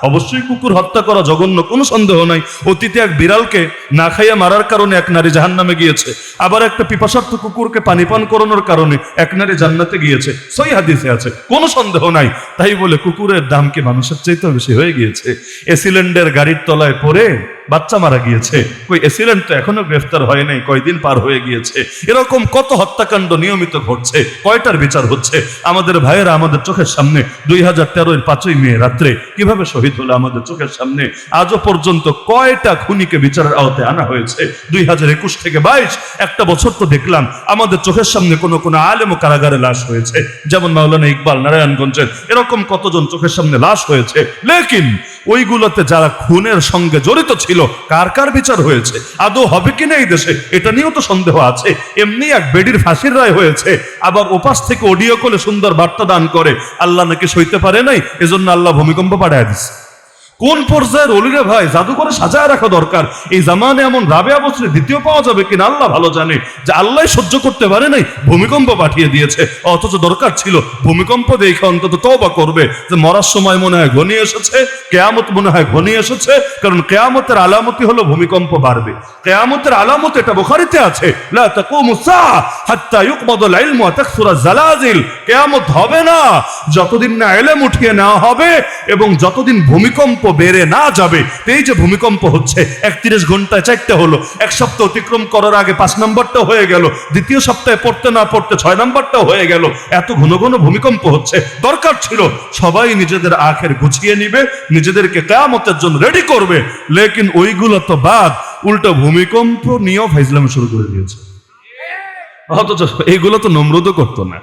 অবশ্যই কুকুর হত্যা করা জঘন্য, কোনো সন্দেহ নাই। অতীতে এক বিড়ালকে না খাইয়া মারার কারণে এক নারী জাহান্নামে গিয়েছে। আবার একটা পিপাসার্থ কুকুরকে পানি পান করানোর কারণে এক নারী জান্নাতে গিয়েছে, সহিহ হাদিসে আছে, কোনো সন্দেহ নাই। তাই বলে কুকুরের দাম কি মানুষের চাইতে বেশি হয়ে গিয়েছে? এসিল্যান্ডের গাড়ির তলায় পড়ে বাচ্চা মারা গিয়েছে, কই এসিল্যান্ড তো এখনো গ্রেফতার হয় নাই, কয়দিন পার হয়ে গিয়েছে। এরকম কত হত্যাকাণ্ড নিয়মিত ঘটছে, কয়টার বিচার হচ্ছে? আমাদের ভাইয়েরা আমাদের চোখের সামনে 2013-এর 5ই মে রাত্রে কিভাবে শহীদ হলো আমাদের চোখের সামনে। আজও পর্যন্ত কয়টা খুনিকে বিচারের আওতায় আনা হয়েছে? 2021 থেকে 22 একটা বছর তো দেখলাম আমাদের চোখের সামনে কোন কোন আলেম ও কারাগারে লাশ হয়েছে, যেমন মাওলানা ইকবাল নারায়ণগঞ্জের। এরকম কতজন চোখের সামনে লাশ হয়েছে। লেকিন ওইগুলোতে যারা খুনের সঙ্গে জড়িত ছিল, কার কার বিচার হয়েছে? আদৌ হবে কিনা এই দেশে, এটা নিয়েও তো সন্দেহ আছে। এমনি এক বেডির ফাঁসির রায় হয়েছে, আবার ওপাশ থেকে অডিও কলে সুন্দর বার্তা দান করে আল্লাহ নাকি সইতে পারে নাই, এজন্য আল্লাহ ভূমিকম্প পাঠায় দিচ্ছে। কোন পর্যায়ের অলিরে ভাই, জাদু করে সাজায় রাখা দরকার। এই জামানে এমন রাবেয়া বছরে দ্বিতীয় পাওয়া যাবে কিনা আল্লাহ ভালো জানে। যে আল্লাহ সহ্য করতে পারে নাই, ভূমিকম্প পাঠিয়ে দিয়েছে। অথচ দরকার ছিল ভূমিকম্প দেখে অন্তত তওবা করবে যে মরার সময় মনে হয় ঘনিয়ে এসেছে, কেয়ামত মনে হয় ঘনিয়ে এসেছে। কারণ কেয়ামতের আলামতি হলো ভূমিকম্প বাড়বে। কেয়ামতের আলামত এটা বুখারীতে আছে, লা তাকুমু সাআ হাত্তা ইউকবাদুল ইলমু ওয়া তাকসুরা জালাজিল। কেয়ামত হবে না যতদিন না ইলম উঠিয়ে নেওয়া হবে এবং যতদিন ভূমিকম্প বেড়ে না যাবে। এই যে ভূমিকম্প হচ্ছে 31 ঘন্টায় 4টা হলো, এক সপ্তাহ অতিক্রম করার আগে 5 নম্বরটা হয়ে গেল, দ্বিতীয় সপ্তাহে পড়তে না পড়তে 6 নম্বরটাও হয়ে গেল। এত ঘন ঘন ভূমিকম্প হচ্ছে। দরকার ছিল সবাই নিজেদের আখের গুছিয়ে নিবে, নিজেদেরকে কিয়ামতের জন্য রেডি করবে। লেকিন ওইগুলো তো বাদ, উল্টো ভূমিকম্প নিয়েও ফাইজলামি শুরু করে দিয়েছে। অথচ এইগুলো তো নমরুদও করতো না।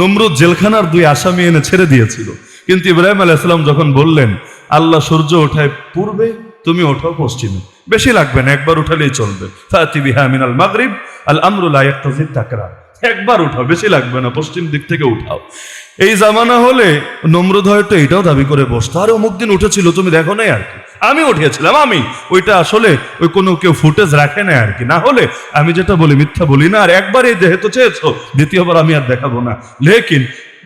নমরুদ জেলখানার 2 আসামি এনে ছেড়ে দিয়েছিল, কিন্তু ইব্রাহিম আলাইহিস সালাম যখন বললেন আল্লাহ সূর্য ওঠায় পূর্বে, তুমি ওঠো পশ্চিমে, বেশি লাগবে না, একবার উঠালেই চলবে। ফাতি বিহা মিনাল মাগরিব আল আমরু লা ইয়াক্তাজি তাকরার। একবার উঠাও, বেশি লাগবে না, পশ্চিম দিক থেকে উঠাও। এই জামানা হলে নমরুদ হয়তো এটাও দাবি করে বসতো, আরে অমুক দিন উঠেছিল তুমি দেখো নাই আর কি, আমি উঠিয়েছিলাম। আমি ওইটা আসলে ওই কোনো কেউ ফুটেজ রাখে না আর কি। না হলে আমি যেটা বলি মিথ্যা বলি না। আর একবার এই যেহেতু চেয়েছো, দ্বিতীয়বার আমি আর দেখাবো না। লেকিন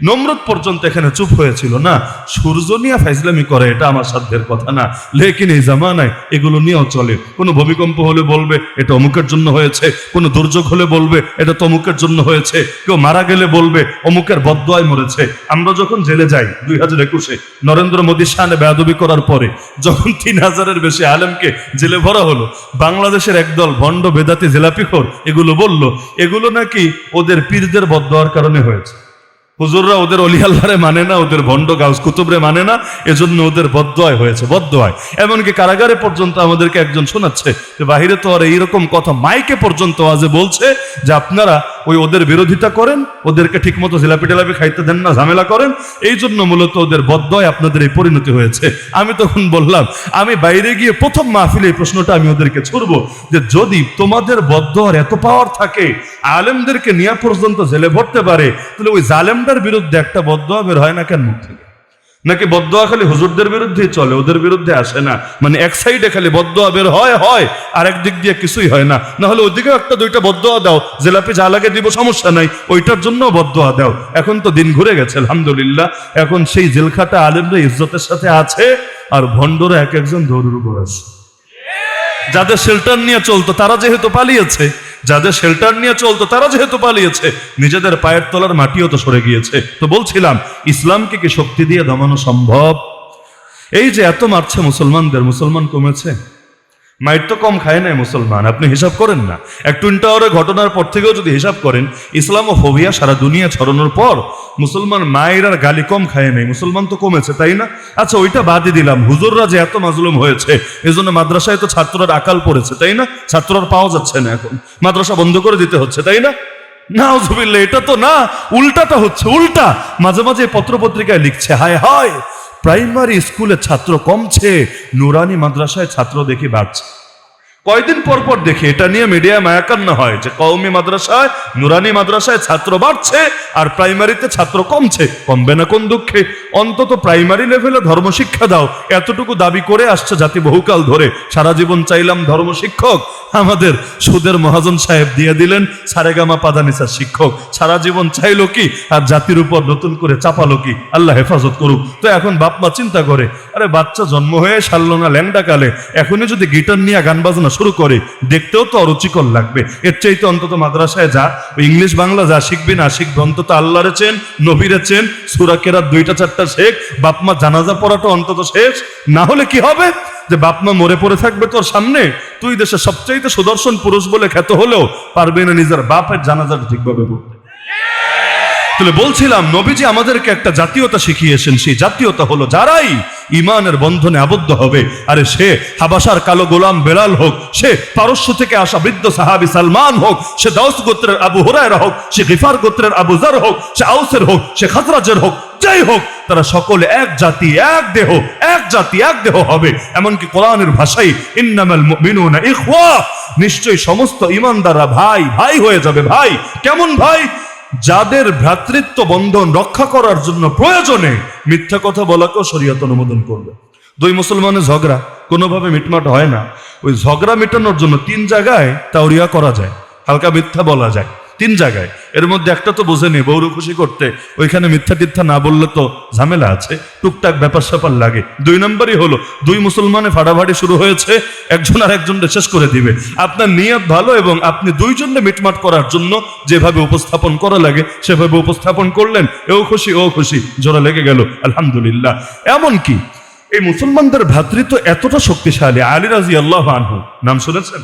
নমরুদ পর্যন্ত এখানে চুপ হয়েছিল না। সূর্য নিয়ে ফাইজলামি করে এটা আমার সাধ্যের কথা না, লেকিন এই জামানায় এগুলো নিয়েও চলে। কোনো ভূমিকম্প হলে বলবে এটা অমুকের জন্য হয়েছে, কোনো দুর্যোগ হলে বলবে এটা তমুকের জন্য হয়েছে, কেউ মারা গেলে বলবে অমুকের বদদোয়ায় মরেছে। আমরা যখন জেলে যাই 2021-এ নরেন্দ্র মোদী শানে বেয়াদবি করার পরে, যখন 3000-এর বেশি আলেমকে জেলে ভরা হলো, বাংলাদেশের একদল ভণ্ড বেদাতি জেলাপিখোর এগুলো বলল এগুলো নাকি ওদের পীরদের বদদোয়ার কারণে হয়েছে। হুজুররা ওদের অলি আল্লাহরে মানে না, ওদের ভণ্ড গাউস কুতুবরে মানে না, এজন্য ওদের বদদোয়ায় হয়েছে, বদদোয়ায়। এমনকি কারাগারে পর্যন্ত আমাদেরকে একজন শোনাচ্ছে যে বাহিরে তো আর এইরকম কথা মাইকে পর্যন্ত আজে বলছে যে আপনারা ওদের বিরোধিতা করেন, ওদেরকে ঠিক মতো জিলাপি টেলাপি খাইতে দেন না, ঝামেলা করেন, এই জন্য মূলত ওদের বদদোয়ায় আপনাদের এই পরিণতি হয়েছে। আমি তখন বললাম, আমি বাইরে গিয়ে প্রথম মাহফিলে এই প্রশ্নটা আমি ওদেরকে ছুড়বো যে যদি তোমাদের বদদোয়ার এত পাওয়ার থাকে, আলেমদেরকে নিয়ে পর্যন্ত জেলে ভরতে পারে, তাহলে ওই জালেমটার বিরুদ্ধে একটা বদদোয়া বের হয় না কেন মুখ থেকে? নাকি বদদোয়া খালি হুজুরদের বিরুদ্ধেই চলে, ওদের বিরুদ্ধে আসে না? মানে এক সাইডে খালি বদদোয়া বের হয়, আর একদিক দিয়ে কিছুই হয় না। না হলে ওইদিকেও একটা দুইটা বদদোয়া দাও, জেলাপি যা লাগে দিব সমস্যা নাই, ওইটার জন্য বদদোয়া দাও। এখন তো দিন ঘুরে গেছে আলহামদুলিল্লাহ, এখন সেই জেলখাটা আলেমরা ইজ্জতের সাথে আছে, আর ভণ্ডরা এক একজন দৌড়ের উপর আছে। যাদের শেল্টার নিয়ে চলতো তারা যেহেতু পালিয়েছে, নিজেদের পায়ের তলার মাটিও তো সরে গিয়েছে। তো বলছিলাম, ইসলামকে কি শক্তি দিয়ে দমানো সম্ভব? এই যে এত মারছে মুসলমানদের, মুসলমান কমেছে? মাইর তো কম খায় নাই মুসলমান, আপনি হিসাব করেন না। এক টুইন টাওয়ারের ঘটনার পর থেকেও যদি হিসাব করেন, ইসলামোফোবিয়া সারা দুনিয়া ছড়ানোর পর মুসলমান মায়ের আর গালি কম খায় নাই, মুসলমান তো কমেছে, তাই না? আচ্ছা, ওইটা বাদই দিলাম, হুজুররা যে এত মাজলুম হয়েছে, এজন্য মাদ্রাসায় তো ছাত্ররা আকাল পড়েছে, তাই না? ছাত্ররা পাওয়া যাচ্ছে না, এখন মাদ্রাসা বন্ধ করে দিতে হচ্ছে, তাই না? নাউজুবিল্লাহ, এটা তো না, উল্টাটা হচ্ছে, উল্টা। মাঝে মাঝে পত্রপত্রিকায় লিখছে, হায় হায় প্রাইমারি স্কুলে ছাত্র কমছে, নুরানি মাদ্রাসায় ছাত্র দেখি বাড়ছে। কয়দিন পর পর দেখি এটা নিয়ে মিডিয়ায় মায়াকান্না হয় যে কওমি মাদ্রাসায়, নুরানি মাদ্রাসায় ছাত্র বাড়ছে আর প্রাইমারিতে ছাত্র কমছে। কমবে না কোন দুঃখে? অন্তত প্রাইমারি লেভেলে ধর্মশিক্ষা দাও, এতটুকু দাবি করে আসছে জাতি বহুকাল ধরে। সারা জীবন চাইলাম ধর্মশিক্ষক, আমাদের সুদের মহাজন সাহেব দিয়ে দিলেন সারেগামা পাদানিসার শিক্ষক। সারা জীবন চাইলো কি, আর জাতির উপর নতুন করে চাপালো কি? আল্লাহ হেফাজত করুক। তো এখন বাপ মা চিন্তা করে, আরে বাচ্চা জন্ম হয়ে সারলো না ল্যাংডা কালে, এখনই যদি গিটার নিয়ে গান বাজনা শুরু করে, দেখতেও তো অরুচিকর লাগবে। এর চাইতে অন্তত মাদ্রাসায় যা, ইংলিশ বাংলা যা শিখবি না শিখবে, অন্তত আল্লাহরে চেন, নবীরে চেন, সূরা কেরাত 2-4টা শেখ, বাপ মা জানাজা পড়াটা অন্তত শেষ। না হলে কি হবে? যে বাপ মা মরে পড়ে থাকবে তোর সামনে, তুই দেশের সবচাইতে সুদর্শন পুরুষ বলে খ্যাত হলেও পারবে না নিজের বাপের জানাজাটা ঠিকভাবে পড়তে। তাহলে বলছিলাম, নবীজি আমাদেরকে একটা জাতীয়তা শিখিয়েছেন, সেই জাতীয়তা হলো যারাই ইমানের বন্ধনে আবদ্ধ হবে, আরে সে হাবাসার কালো গোলাম বেলাল হোক, সে পারস্য থেকে আসা বৃদ্ধ সাহাবী সালমান হোক, সে দাউস গোত্রের আবু হুরায়রা হোক, সে গিফার গোত্রের আবু যার হোক, সে আউসের হোক, সে খাজরাজের হোক, যাই হোক, তারা সকলে এক জাতি এক দেহ, এক জাতি এক দেহ হবে। এমনকি কোরআনের ভাষায় ইন্নামাল মুমিনুনা ইখওয়া, নিশ্চয়ই সমস্ত ঈমানদাররা ভাই ভাই হয়ে যাবে। ভাই কেমন ভাই? যাদের ভ্রাতৃত্ব বন্ধন রক্ষা করার জন্য প্রয়োজনে মিথ্যা কথা বলাকেও শরীয়ত অনুমোদন করবে। দুই মুসলমানের ঝগড়া কোনোভাবে মিটমাট হয় না, ওই ঝগড়া মেটানোর জন্য 3 জায়গায় তাওরিয়া করা যায়, হালকা মিথ্যা বলা যায় 3 জায়গায়। এর মধ্যে একটা তো বোঝেনি, বউরু খুশি করতে ওইখানে মিথ্যা টিথ্যা না বললে তো ঝামেলা আছে, টুকটাক ব্যাপার স্যাপার লাগে। 2 নম্বরই হলো, 2 মুসলমানে ফাড়াফাড়ি শুরু হয়েছে, একজন আর একজনকে শেষ করে দিবে। আপনার নিয়ত ভালো এবং আপনি 2 জনকে মিটমাট করার জন্য যেভাবে উপস্থাপন করা লাগে সেভাবে উপস্থাপন করলেন, এও খুশি ও খুশি, জোড়া লেগে গেল, আলহামদুলিল্লাহ। এমনকি এই মুসলমানদের ভ্রাতৃত্ব এতটা শক্তিশালী, আলী রাদিয়াল্লাহু আনহু নাম শুনেছেন?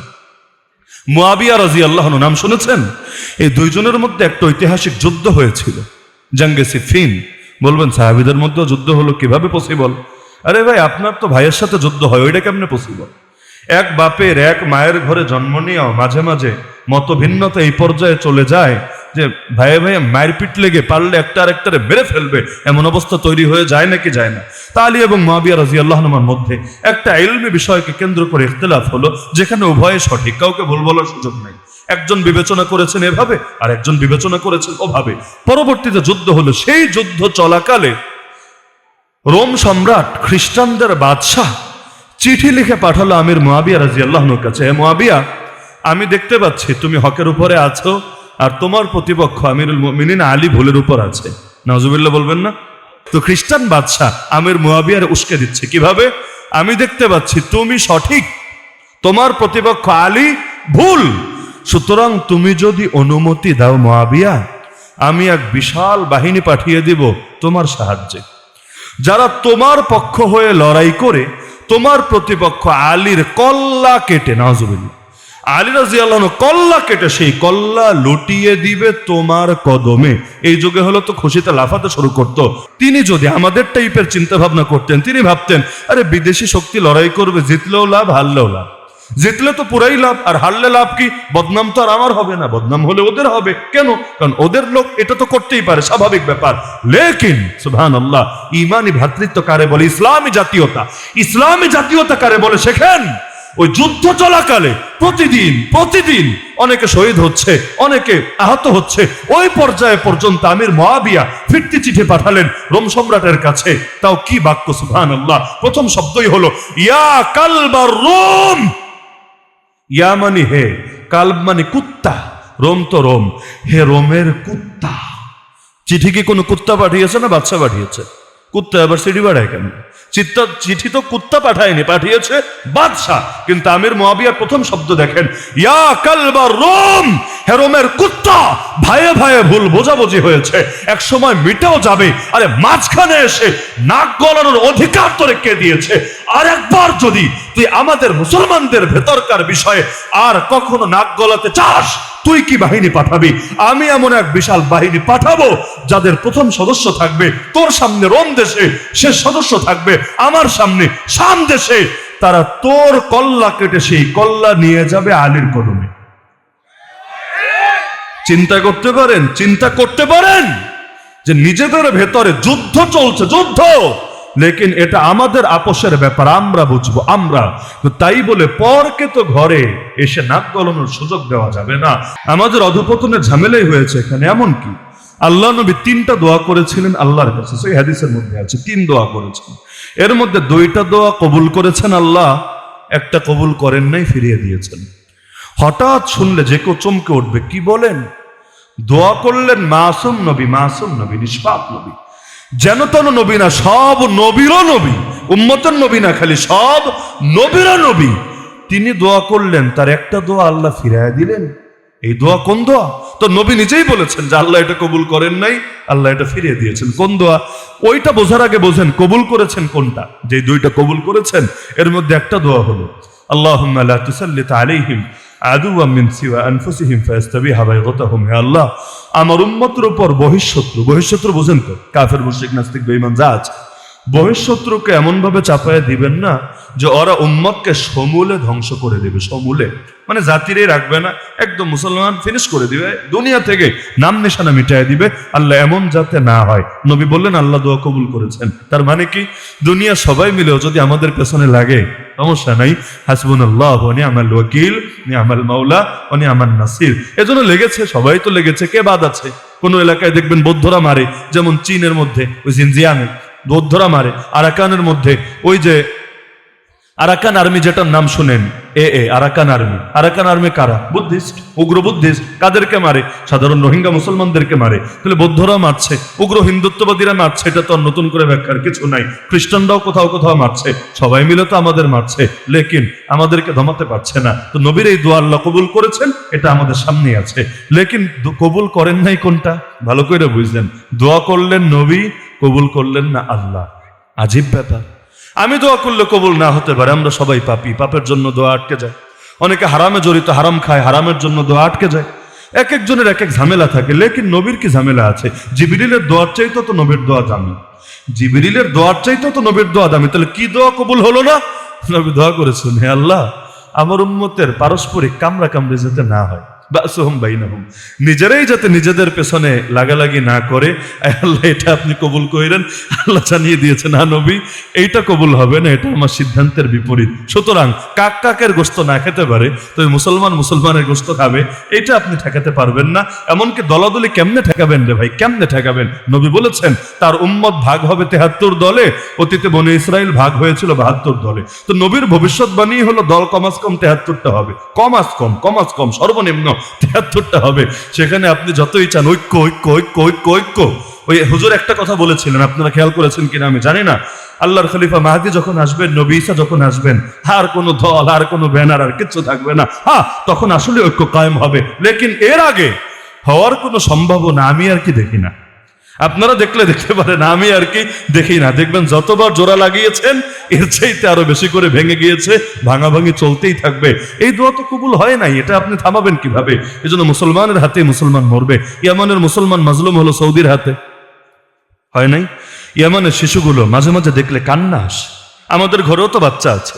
মুয়াবিয়া রাদিয়াল্লাহু আনহু নাম শুনেছেন? এই 2 জনের মধ্যে একটা ঐতিহাসিক যুদ্ধ হয়েছিল, জঙ্গে সিফিন। বলবেন সাহাবীদের মধ্যে যুদ্ধ হলো, কিভাবে পসিবল? আরে ভাই, আপনার তো ভাইয়ের সাথে যুদ্ধ হয়, ওইটা কেমনে পসিবল? এক বাপের এক মায়ের ঘরে জন্ম নিয়েও মাঝে মাঝে মতভিন্নতা এই পর্যায়ে চলে যায় যে ভাইয়ে ভাইয়ে মায়ের পিঠ লেগে পারলে একটা আরেকটারে মেরে ফেলবে, এমন অবস্থা তৈরি হয়ে যায় নাকি যায় না? তা আলী এবং মুয়াবিয়া রাদিয়াল্লাহু আনহুর মধ্যে একটা ইলমি বিষয়কে কেন্দ্র করে ইখতিলাফ হলো, যেখানে উভয়ে সঠিক, কাউকে ভুল বলার সুযোগ নাই। একজন বিবেচনা করেছেন এভাবে আর একজন বিবেচনা করেছেন ওভাবে। পরবর্তীতে যুদ্ধ হলো। সেই যুদ্ধ চলাকালে রোম সম্রাট খ্রিস্টানদের বাদশাহ চিঠি লিখে পাঠালো আমির মুয়াবিয়া রাদিয়াল্লাহু আনহুর কাছে, হে মুয়াবিয়া, আমি দেখতে পাচ্ছি তুমি হকের উপরে আছো আর তোমার প্রতিপক্ষ আমিরুল মুমিনিন আলী ভুলের উপর আছে। নাউজুবিল্লাহ বলবেন না? তো খ্রিস্টান বাদশাহ আমির মুয়াবিয়ার উস্কে দিচ্ছে কিভাবে? আমি দেখতে পাচ্ছি তুমি সঠিক, তোমার প্রতিপক্ষ আলী ভুল, সুতরাং তুমি যদি অনুমতি দাও মুয়াবিয়া, আমি এক বিশাল বাহিনী পাঠিয়ে দিব তোমার সাহায্যে, যারা তোমার পক্ষ হয়ে লড়াই করে তোমার প্রতিপক্ষ আলীর কল্লা কেটে, নাউজুবিল্লাহ, আলী রাদিয়াল্লাহু আনহু কল্লা কেটে সেই কল্লা লুটিয়ে দিবে তোমার কদমে। এই যুগে হলো তো খুশিতে লাফাতে শুরু করত। তিনি যদি আমাদের টাইপের চিন্তা ভাবনা করতেন, তিনি ভাবতেন আরে বিদেশি শক্তি লড়াই করবে, জিতলেও লাভ হারলেও লাভ, জিতলে তো পুরাই লাভ, আর হারলে লাভ কি? বদনাম তো আর আমার হবে না, বদনাম হলে ওদের হবে। কেন? কারণ ওদের লোক এটা তো করতেই পারে, স্বাভাবিক ব্যাপার। লেকিন সুবহানাল্লাহ, ইমানি ভ্রাতৃত্ব কারে বলে, ইসলামী জাতীয়তা, ইসলামী জাতীয়তা কারে বলে শেখেন। ওই যুদ্ধ চলাকালে প্রতিদিন অনেকে শহীদ হচ্ছে, অনেকে আহত হচ্ছে। ওই পর্যায়ে পর্যন্ত আমির মুয়াবিয়া ফিরতি চিঠি পাঠালেন রোম সম্রাটের কাছে। তাও কি বাক্য! সুবহানাল্লাহ, প্রথম শব্দই হলো ইয়া কালবার রোম। ইয়া মানে হে, কালব মানে কুত্তা, রোম তো রোম, হে রোমের কুত্তা। চিঠি কি কোনো কুত্তা পাঠিয়েছে না বাদশা পাঠিয়েছে? কুত্তা আবার সিঁড়ি বাড়ায় কেন? চিঠি তো কুত্তা পাঠায়নি, পাঠিয়েছে বাদশা। কিন্তু আমির মুয়াবিয়ার প্রথম শব্দ দেখেন, ইয়া কালবা রোম, হে রোমের কুত্তা। ভাইয়ে ভাইয়ে ভুল বোঝাবুঝি হয়েছে, এক সময় মিটেও যাবে। আরে মাঝখানে এসে নাক গলানোর অধিকার তোরে কে দিয়েছে? আর একবার যদি তুই আমাদের মুসলমানদের ভেতরকার বিষয়ে আর কখনো নাক গলাতে চাস, তুই কি বাহিনী পাঠাবি? আমি এমন এক বিশাল বাহিনী পাঠাবো যাদের প্রথম সদস্য থাকবে তোর সামনে রোম দেশে, শেষ সদস্য থাকবে আমার সামনে শাম দেশে। তারা তোর কল্লা কেটে সেই কল্লা নিয়ে যাবে আলীর কদমে। চিন্তা করতে পারেন যে নিজেদের ভেতরে যুদ্ধ চলছে, যুদ্ধ, লেকিন এটা আমাদের আপোষের ব্যাপার, আমরা বুঝবো। আমরা তো তাই বলে পরকে তো ঘরে এসে নাক গলানোর সুযোগ দেওয়া যাবে না। আমাদের অধপতনের ঝামেলাই হয়েছে এখানে। এমন কি আল্লাহ নবী 3টা দোয়া করেছিলেন আল্লাহর কাছে, সেই হাদিসের মধ্যে আছে 3 দোয়া করেছেন। এর মধ্যে 2টা দোয়া কবুল করেছেন আল্লাহ, একটা কবুল করেন নাই, ফিরিয়ে দিয়েছেন। হঠাৎ শুনলে যে কেউ চমকে উঠবে, কি বলেন? দোয়া করলেন মাসুম নবী, নিষ্পাপ নবী, যেন তেন নবী না, সব নবীরও নবী, উম্মতের নবী না, খালি সব নবীরও নবী। তিনি দোয়া করলেন, তার একটা দোয়া আল্লাহ ফিরাইয়া দিলেন। এই দোয়া কোন দোয়া? তো নবী নিজেই বলেছেন যে আল্লাহ এটা কবুল করেন নাই, আল্লাহ এটা ফিরিয়ে দিয়েছেন। কোন দোয়া? ওইটা বোঝার আগে বোঝেন কবুল করেছেন কোনটা। যে 2টা কবুল করেছেন এর মধ্যে একটা দোয়া হলো আল্লাহুম্মা লা তুসাল্লিত আলাইহিম আদুওয়াম মিন সিওয়া আনফুসিহিম ফায়াস্তাবিহা বাইগাতাহুম। হে আল্লাহ, আমার উম্মতের উপর বহিঃশত্রু বোঝেন তো, কাফের, মুশরিক, নাস্তিক, বেঈমান যা আছে, বহিঃশত্রুকে এমন ভাবে চাপায়া দিবেন না যে ওরা উম্মতকে সমূলে ধ্বংস করে দেবে। সমূলে মানে জাতিরই রাখবে না, একদম মুসলমান ফিনিশ করে দিবে, দুনিয়া থেকে নাম নিশানা মিটাই দিবে। আল্লাহ এমন যাতে না হয়। নবী বললেন আল্লাহ দোয়া কবুল করেছেন। তার মানে কি? দুনিয়া সবাই মিলেও যদি আমাদের পেছনে লাগে সমস্যা নাই, হাসবুনাল্লাহু ওয়া নি'মাল ওয়াকিল, নি'মাল মাওলা ওয়া নি'মান নাসির। এজন্য লেগেছে, সবাই তো লেগেছে, কে বাদ আছে? কোন এলাকায় দেখবেন বৌদ্ধরা মারে, যেমন চীনের মধ্যে ওই জিনজিয়াংয়ে বৌদ্ধরা মারে। আরাকানের মধ্যে ওই যে আরাকান আর্মি, যেটার নাম শুনেন আরাকান আর্মি কারা? বুদ্ধিস্ট, উগ্র বুদ্ধিস্ট। কাদেরকে মারে? সাধারণ রোহিঙ্গা মুসলমানদেরকে মারে। তাহলে বৌদ্ধরা মারছে, উগ্র হিন্দুত্ববাদীরা মারছে, এটা তো নতুন করে ব্যাখ্যার কিছু নাই। খ্রিস্টানরাও কোথাও মারছে, সবাই মিলে তো আমাদের মারছে, লেকিন আমাদেরকে দমাতে পারছে না। তো নবীর এই দোয়া আল্লাহ কবুল করেছেন, এটা আমাদের সামনে আছে। লেকিন কবুল করেন নাই কোনটা? ভালো করে বুঝলেন, দোয়া করলেন নবী, কবুল করলেন না আল্লাহ। আজীব ব্যাপার। আমি দোয়া করলে কবুল না হতে পারে, আমরা সবাই পাপী, পাপের জন্য দোয়া আটকে যায়। অনেকে হারামে জড়িত, হারাম খায়, হারামের জন্য দোয়া আটকে যায়। এক একজনের এক এক ঝামেলা থাকে। লেকিন নবীর কি ঝামেলা আছে? জিবরিলের দোয়ার চাইতো তো নবীর দোয়া দামি, জিবরিলের দোয়ার চাইতো তো নবীর দোয়া দামি। তাহলে কি দোয়া কবুল হলো না? নবী দোয়া করেছেন, হে আল্লাহ, আমার উম্মতের পারস্পরিক কামড়াকামড়ি যাতে না হয়, বাসুহুম বাইনাহুম, নিজেরাই যাতে নিজেদের পেছনে লাগালাগি না করে। আল্লাহ এটা আপনি কবুল করেন। আল্লাহ জানিয়ে দিয়েছেন, না নবী, এইটা কবুল হবে না, এটা আমার সিদ্ধান্তের বিপরীত। সুতরাং কাকের গোস্ত না খেতে পারে, তো মুসলমানের গোস্ত খাবে, এটা আপনি ঠেকাতে পারবেন না। এমনকি দলাদলি কেমনে ঠেকাবেন রে ভাই, কেমনে ঠেকাবেন? নবী বলেছেন তার উম্মত ভাগ হবে 73 দলে। অতীতে বনি ইসরাইল ভাগ হয়েছিল 72 দলে। তো নবীর ভবিষ্যৎবাণী হলো দল কমাস কম 73টা হবে, কমাস কম সর্বনিম্ন 73টা হবে। সেখানে আপনি যতই চান ঐক্য, ওই হুজুর একটা কথা বলেছিলেন, আপনারা খেয়াল করেছেন কিনা আমি জানি না, আল্লাহর খলিফা মাহদী যখন আসবেন, নবী ঈসা যখন আসবেন, আর কোনো দল আর কোনো ব্যানার আর কিচ্ছু থাকবে না, তখন আসলে ঐক্য কায়েম হবে। লেকিন এর আগে হওয়ার কোনো সম্ভাবনা আমি আর কি দেখি না। আপনারা দেখলে দেখতে পারেন, আমি আর কি দেখি না। দেখবেন যতবার জোড়া লাগিয়েছেন এর চাইতে আরো বেশি করে ভেঙে গিয়েছে, ভাঙাভাঙি চলতেই থাকবে। এই দোয়া তো কবুল হয় নাই, এটা আপনি থামাবেন কিভাবে? এজন্য মুসলমানের হাতে মুসলমান মরবে। ইয়ামানের মুসলমান মাজলুম হলো সৌদির হাতে, হয় নাই? ইয়ামানের শিশুগুলো মাঝে মাঝে দেখলে কান্না আসে। আমাদের ঘরেও তো বাচ্চা আছে,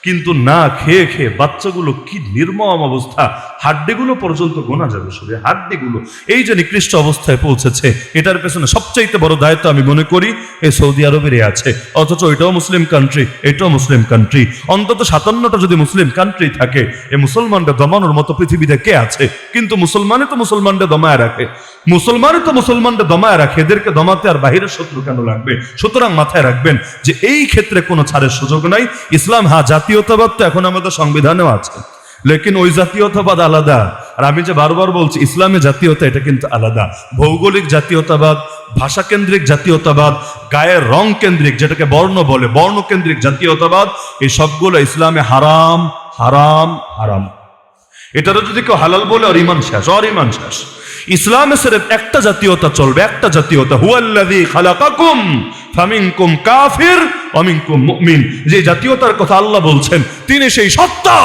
কিন্তু না খেয়ে খেয়ে বাচ্চাগুলো কি নির্মম অবস্থা, হাড্ডিগুলো পর্যন্ত গোনা যাবে, শরীরে হাড্ডিগুলো এই যে নিকৃষ্ট অবস্থায় পৌঁছেছে, এটার পেছনে সবচাইতে বড় দায়িত্ব আমি মনে করি এই সৌদি আরবেরই আছে। অথচ এটাও মুসলিম কান্ট্রি, এটাও মুসলিম কান্ট্রি। অন্তত 57টা যদি মুসলিম কান্ট্রি থাকে, এই মুসলমানরা দমানোর মতো পৃথিবীতে কে আছে? কিন্তু মুসলমানই তো মুসলমানরা দমায় রাখে, মুসলমানই তো মুসলমানরা দমায় রাখে, এদেরকে দমাতে আর বাহিরের শত্রু কেন লাগবে? সুতরাং মাথায় রাখবেন যে এই ক্ষেত্রে কোনো ছাড়ের সুযোগ নাই। ইসলাম, জাতীয়তাবাদ তো এখন আমাদের সংবিধানেও আছে, লেকিন ওই জাতীয়তাবাদ আলাদা। আর আমি যে বারবার বলছি, ইসলামে জাতীয়তা এটা কিন্তু আলাদা। ভৌগোলিক জাতীয়তাবাদ, ভাষা কেন্দ্রিক জাতীয়তাবাদ, গায়ের রং কেন্দ্রিক, যেটাকে বর্ণ বলে, বর্ণ কেন্দ্রিক জাতীয়তাবাদ, এই সবগুলো ইসলামে হারাম হারাম হারাম। এটারও যদি কেউ হালাল বলে ওর ইমান শেষ, ওর ইমান শেষ। ইসলামে সির্ফ একটা জাতীয়তা চলবে, একটা জাতীয়তা, হুয়াল্লাযী খালাকাকুম ফামিনকুম কাফির ওয়া মিনকুম মুমিন। যে জাতীয়তার কথা আল্লাহ বলছেন, তিনি সেই সত্তা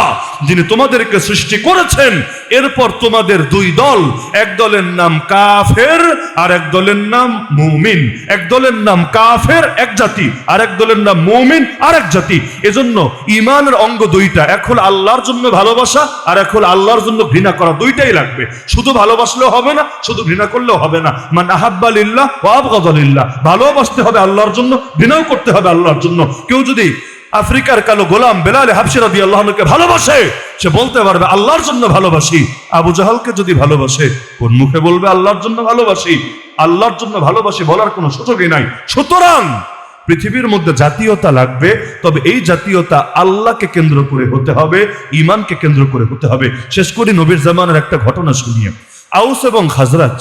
যিনি তোমাদেরকে সৃষ্টি করেছেন। এরপর তোমাদের দুই দল, এক দলের নাম কাফের আর এক দলের নাম মুমিন। এক দলের নাম কাফের এক জাতি, আর এক দলের নাম মুমিন আর এক জাতি। এজন্য ইমানের অঙ্গ দুইটা, এক হল আল্লাহর জন্য ভালোবাসা আর এক হল আল্লাহর জন্য ঘৃণা করা। দুইটাই লাগবে, শুধু ভালোবাসলেও হবে না, শুধু ঘৃণা করলেও হবে না। মান আহাব্বা লিল্লাহ ওয়া আবগাদা লিল্লাহ, ভালোবাসতে হবে আল্লাহর জন্য, ঘৃণাও করতে হবে আল্লাহর জন্য। কেউ যদি আফ্রিকার কালো গোলাম বেলাল হাবশী রাদিয়াল্লাহু আনহুকে ভালোবাসে, সে বলতে পারবে আল্লাহর জন্য ভালোবাসি। আবু জাহালকে যদি ভালোবাসে, কোন মুখে বলবে আল্লাহর জন্য ভালোবাসি? আল্লাহর জন্য ভালোবাসি বলার কোনো সুযোগই নাই। সুতরাং পৃথিবীর মধ্যে জাতীয়তা লাগবে, তবে এই জাতীয়তা আল্লাহকে কেন্দ্র করে হতে হবে, ঈমানকে কেন্দ্র করে হতে হবে। শেষ করি নবীর জামানের একটা ঘটনা শুনিয়ে। আউস এবং খাজরাজ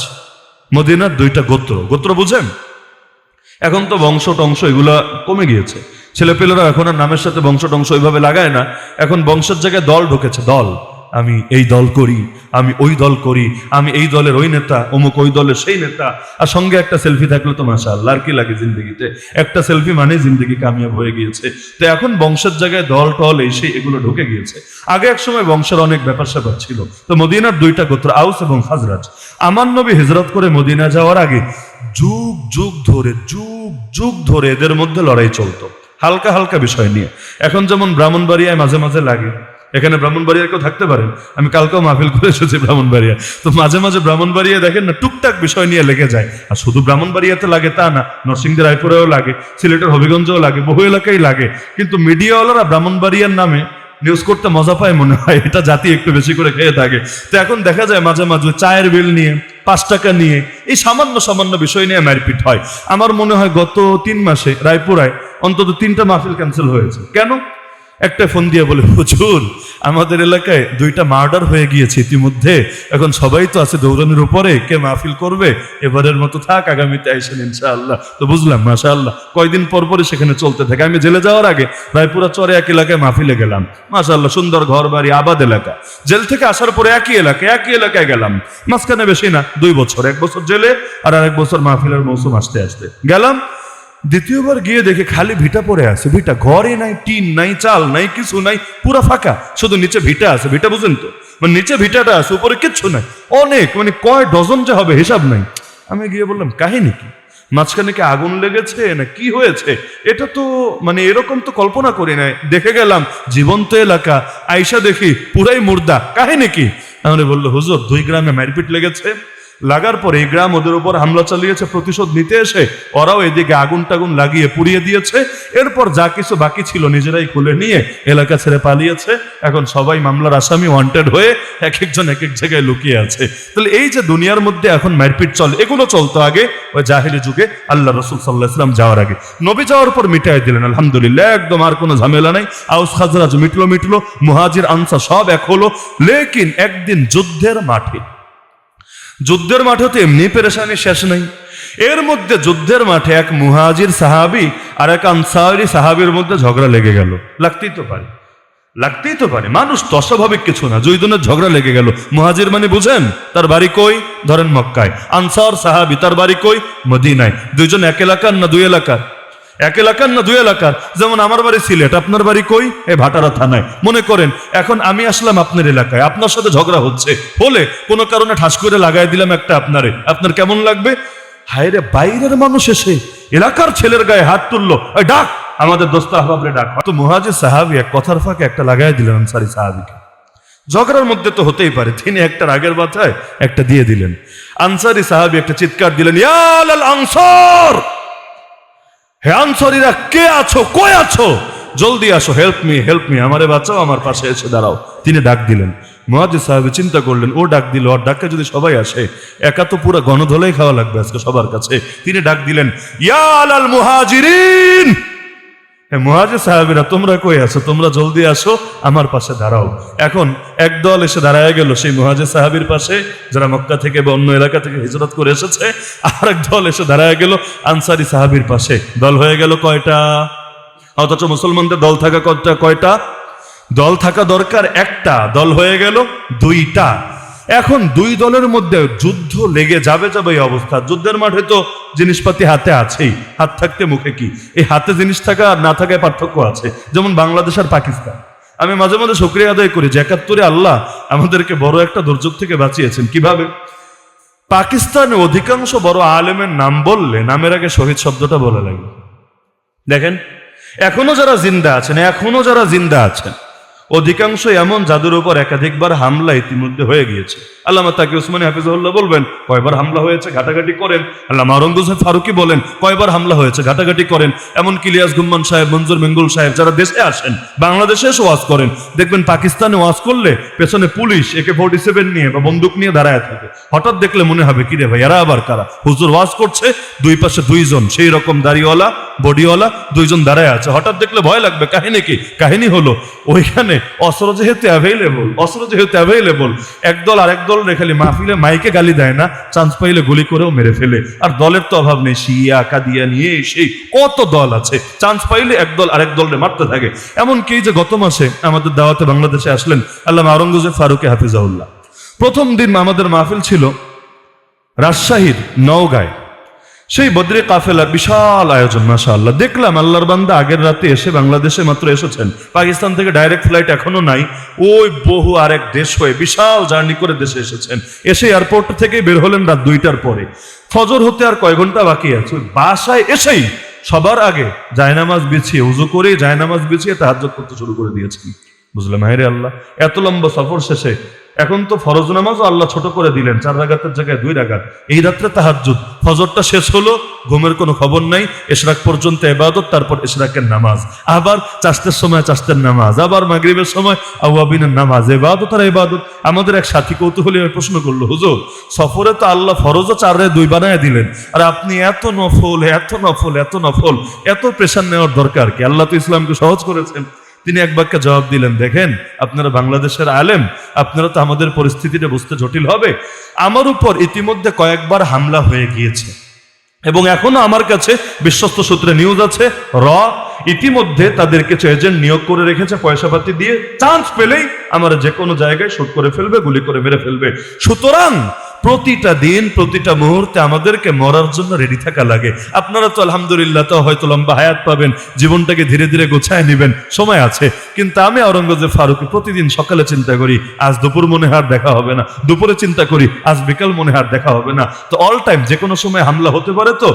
মদিনার দুইটা গোত্র। গোত্র বুঝেন? এখন তো বংশ টংশ এগুলা কমে গিয়েছে, ছেলেপেলেরা এখন আর নামের সাথে বংশ টংশ ওইভাবে লাগায় না। এখন বংশের জায়গায় দল ঢুকেছে, দল। আমি এই দল করি, আমি ওই দল করি, আমি এই দলের ওই নেতা, অমুক ওই দলের সেই নেতা। আর সঙ্গে একটা সেলফি থাকলে তো মাশাআল্লাহ, আর কি লাগে জিন্দগিতে? একটা সেলফি মানে জিন্দগি কামিয়াব হয়ে গিয়েছে। তো এখন বংশের জায়গায় দল টল এই সেই এগুলো ঢুকে গিয়েছে। আগে এক সময় বংশের অনেক ব্যাপার স্যাপার ছিল। তো মদিনার দুইটা গোত্র, আউস এবং খাজরাজ। আমার নবী হিজরত করে মদিনা যাওয়ার আগে যুগ যুগ ধরে এদের মধ্যে লড়াই চলতো, হালকা হালকা বিষয় নিয়ে। এখন যেমন ব্রাহ্মণবাড়িয়ায় মাঝে মাঝে লাগে, এখানে ব্রাহ্মণবাড়িয়ার কেউ থাকতে পারেন, আমি কালকেও মাহফিল করে এসেছি ব্রাহ্মণবাড়িয়া। তো মাঝে মাঝে ব্রাহ্মণবাড়িয়া দেখেন না, টুকটাক বিষয় নিয়ে লেগে যায়। আর শুধু ব্রাহ্মণবাড়িয়াতে লাগে তা না, নরসিংদী রায়পুরেও লাগে, সিলেটের হবিগঞ্জেও লাগে, বহু এলাকায় লাগে। কিন্তু মিডিয়াওয়ালারা ব্রাহ্মণবাড়িয়ার নামে নিউজ করতে মজা পায় মনে হয়, এটা জাতি একটু বেশি করে খেয়ে থাকে। তো এখন দেখা যায় মাঝে মাঝে চায়ের বিল নিয়ে, 5 টাকা নিয়ে, এই সামান্য সামান্য বিষয় নিয়ে মারপিট হয়। আমার মনে হয় গত 3 মাসে রায়পুরায় অন্তত 3টা মাহফিল ক্যান্সেল হয়েছে। কেন? একটা ফোন দিয়ে বলে, হুজুর আমাদের এলাকায় 2টা মার্ডার হয়ে গিয়েছে ইতিমধ্যে, এখন সবাই তো আছে দৌড়ানোর উপরে, কে মাহফিল করবে? এবারের মতো থাক, আগামীতে আইসেন ইনশাআল্লাহ। তো বুঝলাম মাশাআল্লাহ, কয়দিন পর পরই সেখানে চলতে থাকে। আমি জেলে যাওয়ার আগে রায়পুরা চরে এক এলাকায় মাহফিলে গেলাম, মাশাআল্লাহ সুন্দর ঘর বাড়ি, আবাদ এলাকা। জেল থেকে আসার পরে একই এলাকায় গেলাম, মাঝখানে বেশি না 2 বছর, 1 বছর জেলে আর 1 বছর মাহফিলের মৌসুম আসতে আসতে গেলাম। দ্বিতীয়বার গিয়ে দেখে খালি ভিটা পড়ে আছে, ভিটা, ঘরে নাই, টিন নাই, চাল নাই, কিছু নাই, পুরা ফাঁকা, শুধু নিচে ভিটা আছে। ভিটা বুঝেন তো, মানে নিচে ভিটাটা আছে, উপরে কিচ্ছু নাই। অনেক, মানে কয় ডজন যে হবে হিসাব নাই। আমি গিয়ে বললাম কাহিনী কি? মাঝখানে কি আগুন লেগেছে না কি হয়েছে? এটা তো মানে এরকম তো কল্পনা করি নাই। দেখে গেলাম জীবন্ত এলাকা, আইসা দেখি পুরাই মুর্দা। কাহিনী কি? আমাকে বললো, হুজুর 2 গ্রামে মারপিট লেগেছে, লাগার পরে এই গ্রাম ওদের উপর হামলা চালিয়েছে, প্রতিশোধ নিতে এসে ওরাও এদিকে আগুন টাগুন লাগিয়ে পুড়িয়ে দিয়েছে। এরপর যা কিছু বাকি ছিল নিজেরাই খুলে নিয়ে এলাকা ছেড়ে পালিয়েছে। এখন সবাই মামলার আসামি, ওয়ান্টেড হয়ে এক একজন এক এক জায়গায় লুকিয়ে আছে। তাহলে এই যে দুনিয়ার মধ্যে এখন মারপিট চলে, এগুলো চলতো আগে ওই জাহেলি যুগে, আল্লাহ রাসূল সাল্লাল্লাহু আলাইহি ওয়াসাল্লাম যাওয়ার আগে। নবী যাওয়ার পর মিটাই দিলেন আলহামদুলিল্লাহ, একদম আর কোনো ঝামেলা নাই। আউস খাজরাজ মিটলো, মুহাজির আনসার সব এক হলো। লেকিন একদিন যুদ্ধের মাঠে তো এমনি পেরেশানি শেষ নাই। এর মধ্যে যুদ্ধের মাঠে এক মুহাজির সাহাবী আর এক আনসারী সাহাবীর মধ্যে ঝগড়া লেগে গেল। লাগতেই তো পারে, মানুষ তো অস্বাভাবিক কিছু না। দুইজনের ঝগড়া লেগে গেল। মুহাজির মানে বুঝেন, তার বাড়ি কই? ধরেন মক্কায়। আনসার সাহাবী, তার বাড়ি কই? মদিনায়। দুইজন এক এলাকার না দুই এলাকার? এক এলাকার না দুই এলাকার? যেমন আমার বাড়ি সিলেট, আপনার বাড়ি কই? ভাটারা থানায়। মনে করেন এখন আমি আসলাম আপনার এলাকায়, আপনার সাথে ঝগড়া হচ্ছে, হলে কোনো কারণে ঠাস করে লাগাই দিলাম একটা আপনারে, আপনার কেমন লাগবে? হায় রে, বাইরের মানুষ এসে এলাকার ছেলের গায়ে হাত তুললো, ডাক আমাদের দোস্ত আহবাবরে ডাক। তো মুহাজির সাহাবী এক কথার ফাঁকে একটা লাগাই দিলেন আনসারী সাহাবীকে। ঝগড়ার মধ্যে তো হতেই পারে, তিনি একটা রাগের মাথায় একটা দিয়ে দিলেন। আনসারী সাহাবী একটা চিৎকার দিলেন, ইয়া আল আনসার, হে আনসারীরা, কে আছো, কই আছো, জলদি আসো, হেল্প মি, আমারে বাঁচাও, আমার পাশে এসে দাঁড়াও। তিনি ডাক দিলেন। মুহাজির সাহাবী চিন্তা করলেন, ও ডাক দিল, ওর ডাকে যদি সবাই আসে, একা তো পুরো গণধোলাই খাওয়া লাগবে আজকে সবার কাছে। তিনি ডাক দিলেন, ইয়া আল মুহাজিরিন, হে মুহাজির সাহাবীরা, তোমরা কই আছো, তোমরা জলদি আসো, আমার পাশে দাঁড়াও। এখন একদল এসে দাঁড়ায় গেল সেই মুহাজির সাহাবীর পাশে, যারা মক্কা থেকে বা অন্য এলাকা থেকে হিজরত করে এসেছে। আর এক দল এসে দাঁড়ায় গেল আনসারী সাহাবীর পাশে। দল হয়ে গেল কয়টা? অথচ মুসলমানদের দল থাকা কয়টা? দল থাকা দরকার একটা, দল হয়ে গেল দুইটা। এখন দুই দলের মধ্যে যুদ্ধ লেগে যাবে এই অবস্থা। যুদ্ধের মাঠে তো জিনিসপাতি হাতে আছেই, হাত থাকতে মুখে কি, এই হাতে জিনিস থাকা আর না থাকায় পার্থক্য আছে। যেমন বাংলাদেশ আর পাকিস্তান। আমি মাঝে মাঝে শুকরিয়া আদায় করি যে ৭১ আল্লাহ আমাদেরকে বড় একটা দুর্যোগ থেকে বাঁচিয়েছেন। কিভাবে? পাকিস্তানে অধিকাংশ বড় আলেমের নাম বললে নামের আগে শহীদ শব্দটা বলে লাগে। দেখেন, এখনো যারা জিন্দা আছেন অধিকাংশ এমন যাদের উপর একাধিকবার হামলা ইতিমধ্যে হয়ে গিয়েছে। আল্লামা তাকি উসমানী হাফিজাহুল্লাহ বলবেন কয়বার হামলা হয়েছে, ঘাটাঘাটি করেন। আল্লামা আওরঙ্গজেব ফারুকি বলেন কয়বার হামলা হয়েছে, ঘাটাঘাটি করেন। এমনকি ইলিয়াস গুম্মান সাহেব, মঞ্জুর মেঙ্গুল সাহেব যারা দেশে আসেন, বাংলাদেশে এসে ওয়াজ করেন, দেখবেন পাকিস্তানে ওয়াজ করলে পেছনে পুলিশ AK-47 নিয়ে বা বন্দুক নিয়ে দাঁড়ায় থাকে। হঠাৎ দেখলে মনে হবে কিরে ভাই, এরা আবার কারা? হুজুর ওয়াজ করছে, দুই পাশে দুইজন সেই রকম দাড়িওয়ালা বডিওয়ালা দুইজন দাঁড়ায় আছে। হঠাৎ দেখলে ভয় লাগবে। কাহিনী কি? কাহিনী হলো ওইখানে অস্ত্র যেহেতু অ্যাভেলেবল, একদল আরেক দল খালি মাহফিলে মাইকে গালি দেয় না, চান্স পাইলে গুলি করেও মেরে ফেলে। আর দলের তো অভাব নেই, শিয়া কাদিয়া নিয়ে সেই কত দল আছে, চান্স পাইলে একদল আরেক দলরে মারতে থাকে। এমনকি যে গত মাসে আমাদের দাওয়াতে বাংলাদেশে আসলেন আল্লামা আওরঙ্গজেব ফারুকি হাফিজাহুল্লাহ। প্রথম দিন আমাদের মাহফিল ছিল রাজশাহীর নওগাঁয়। সেই বদরি কাফেলার বিশাল আয়োজন, মাশাআল্লাহ। দেখলাম আল্লাহর বান্দা আগের রাতে এসে বাংলাদেশে মাত্র এসেছেন। পাকিস্তান থেকে ডাইরেক্ট ফ্লাইট এখনো নাই, ওই বহু আরেক দেশ হয়ে বিশাল জার্নি করে দেশে এসেছেন। এসে এয়ারপোর্ট থেকে বের হলেন রাত 2টার পরে। ফজর হতে আর কয় ঘন্টা বাকি আছে। বাসায় এসেই সবার আগে জায়নামাজ বিছিয়ে, উযু করে জায়নামাজ বিছিয়ে তাহাজ্জুদ করতে শুরু করে দিয়েছেন। বুঝলাম, হায়রে আল্লাহ, এত লম্বা সফর শেষে এখন তো ফরজ নামাজও আল্লাহ ছোট করে দিলেন, 4 রাকাতের জায়গায় 2 রাকাত। এই রাত্রে তাহাজ্জুদ, ফজরটা শেষ হলো, ঘুমের কোনো খবর নাই, ইশরাক পর্যন্ত ইবাদত, তারপর ইশরাকের নামাজ, আবার চাষতের সময় চাষতের নামাজ, আবার মাগরিবের সময় আওয়াবিনের নামাজ, ইবাদত আর ইবাদত। আমাদের এক সাথী কৌতূহলী প্রশ্ন করলো, হুজুর সফরে তো আল্লাহ ফরজও 4-2 বানায় দিলেন, আর আপনি এত নফল এত প্রেশার নেওয়ার দরকার কি? আল্লাহ তো ইসলামকে সহজ করেছেন। তিনি এক বাক্যে জবাব দিলেন, দেখেন আপনারা বাংলাদেশের আলেম, আপনারা তো আমাদের পরিস্থিতিটা বুঝতে জটিল হবে। আমার উপর ইতিমধ্যে কয়েকবার হামলা হয়ে গিয়েছে এবং এখনো আমার কাছে বিশ্বস্ত সূত্রে নিউজ আছে, ইতিমধ্যে তাদের কিছু এজেন্ট নিয়োগ করে রেখেছে পয়সাপাতি দিয়ে, চান্স পেলেই আমার যে কোনো জায়গায় শুট করে ফেলবে, গুলি করে মেরে ফেলবে। সুতরাং প্রতিটা দিন প্রতিটা মুহূর্তে আমাদেরকে মরার জন্য রেডি থাকা লাগে। আপনারা তো আলহামদুলিল্লাহ তো হয়তো লম্বা হায়াত পাবেন, জীবনটাকে ধীরে ধীরে গোছায় নেবেন, সময় আছে। কিন্তু আমি আওরঙ্গজেব ফারুকি প্রতিদিন সকালে চিন্তা করি আজ দুপুর মনে হার দেখা হবে না, দুপুরে চিন্তা করি আজ বিকাল মনে হার দেখা হবে না। তো অল টাইম যে কোনো সময় হামলা হতে পারে, তো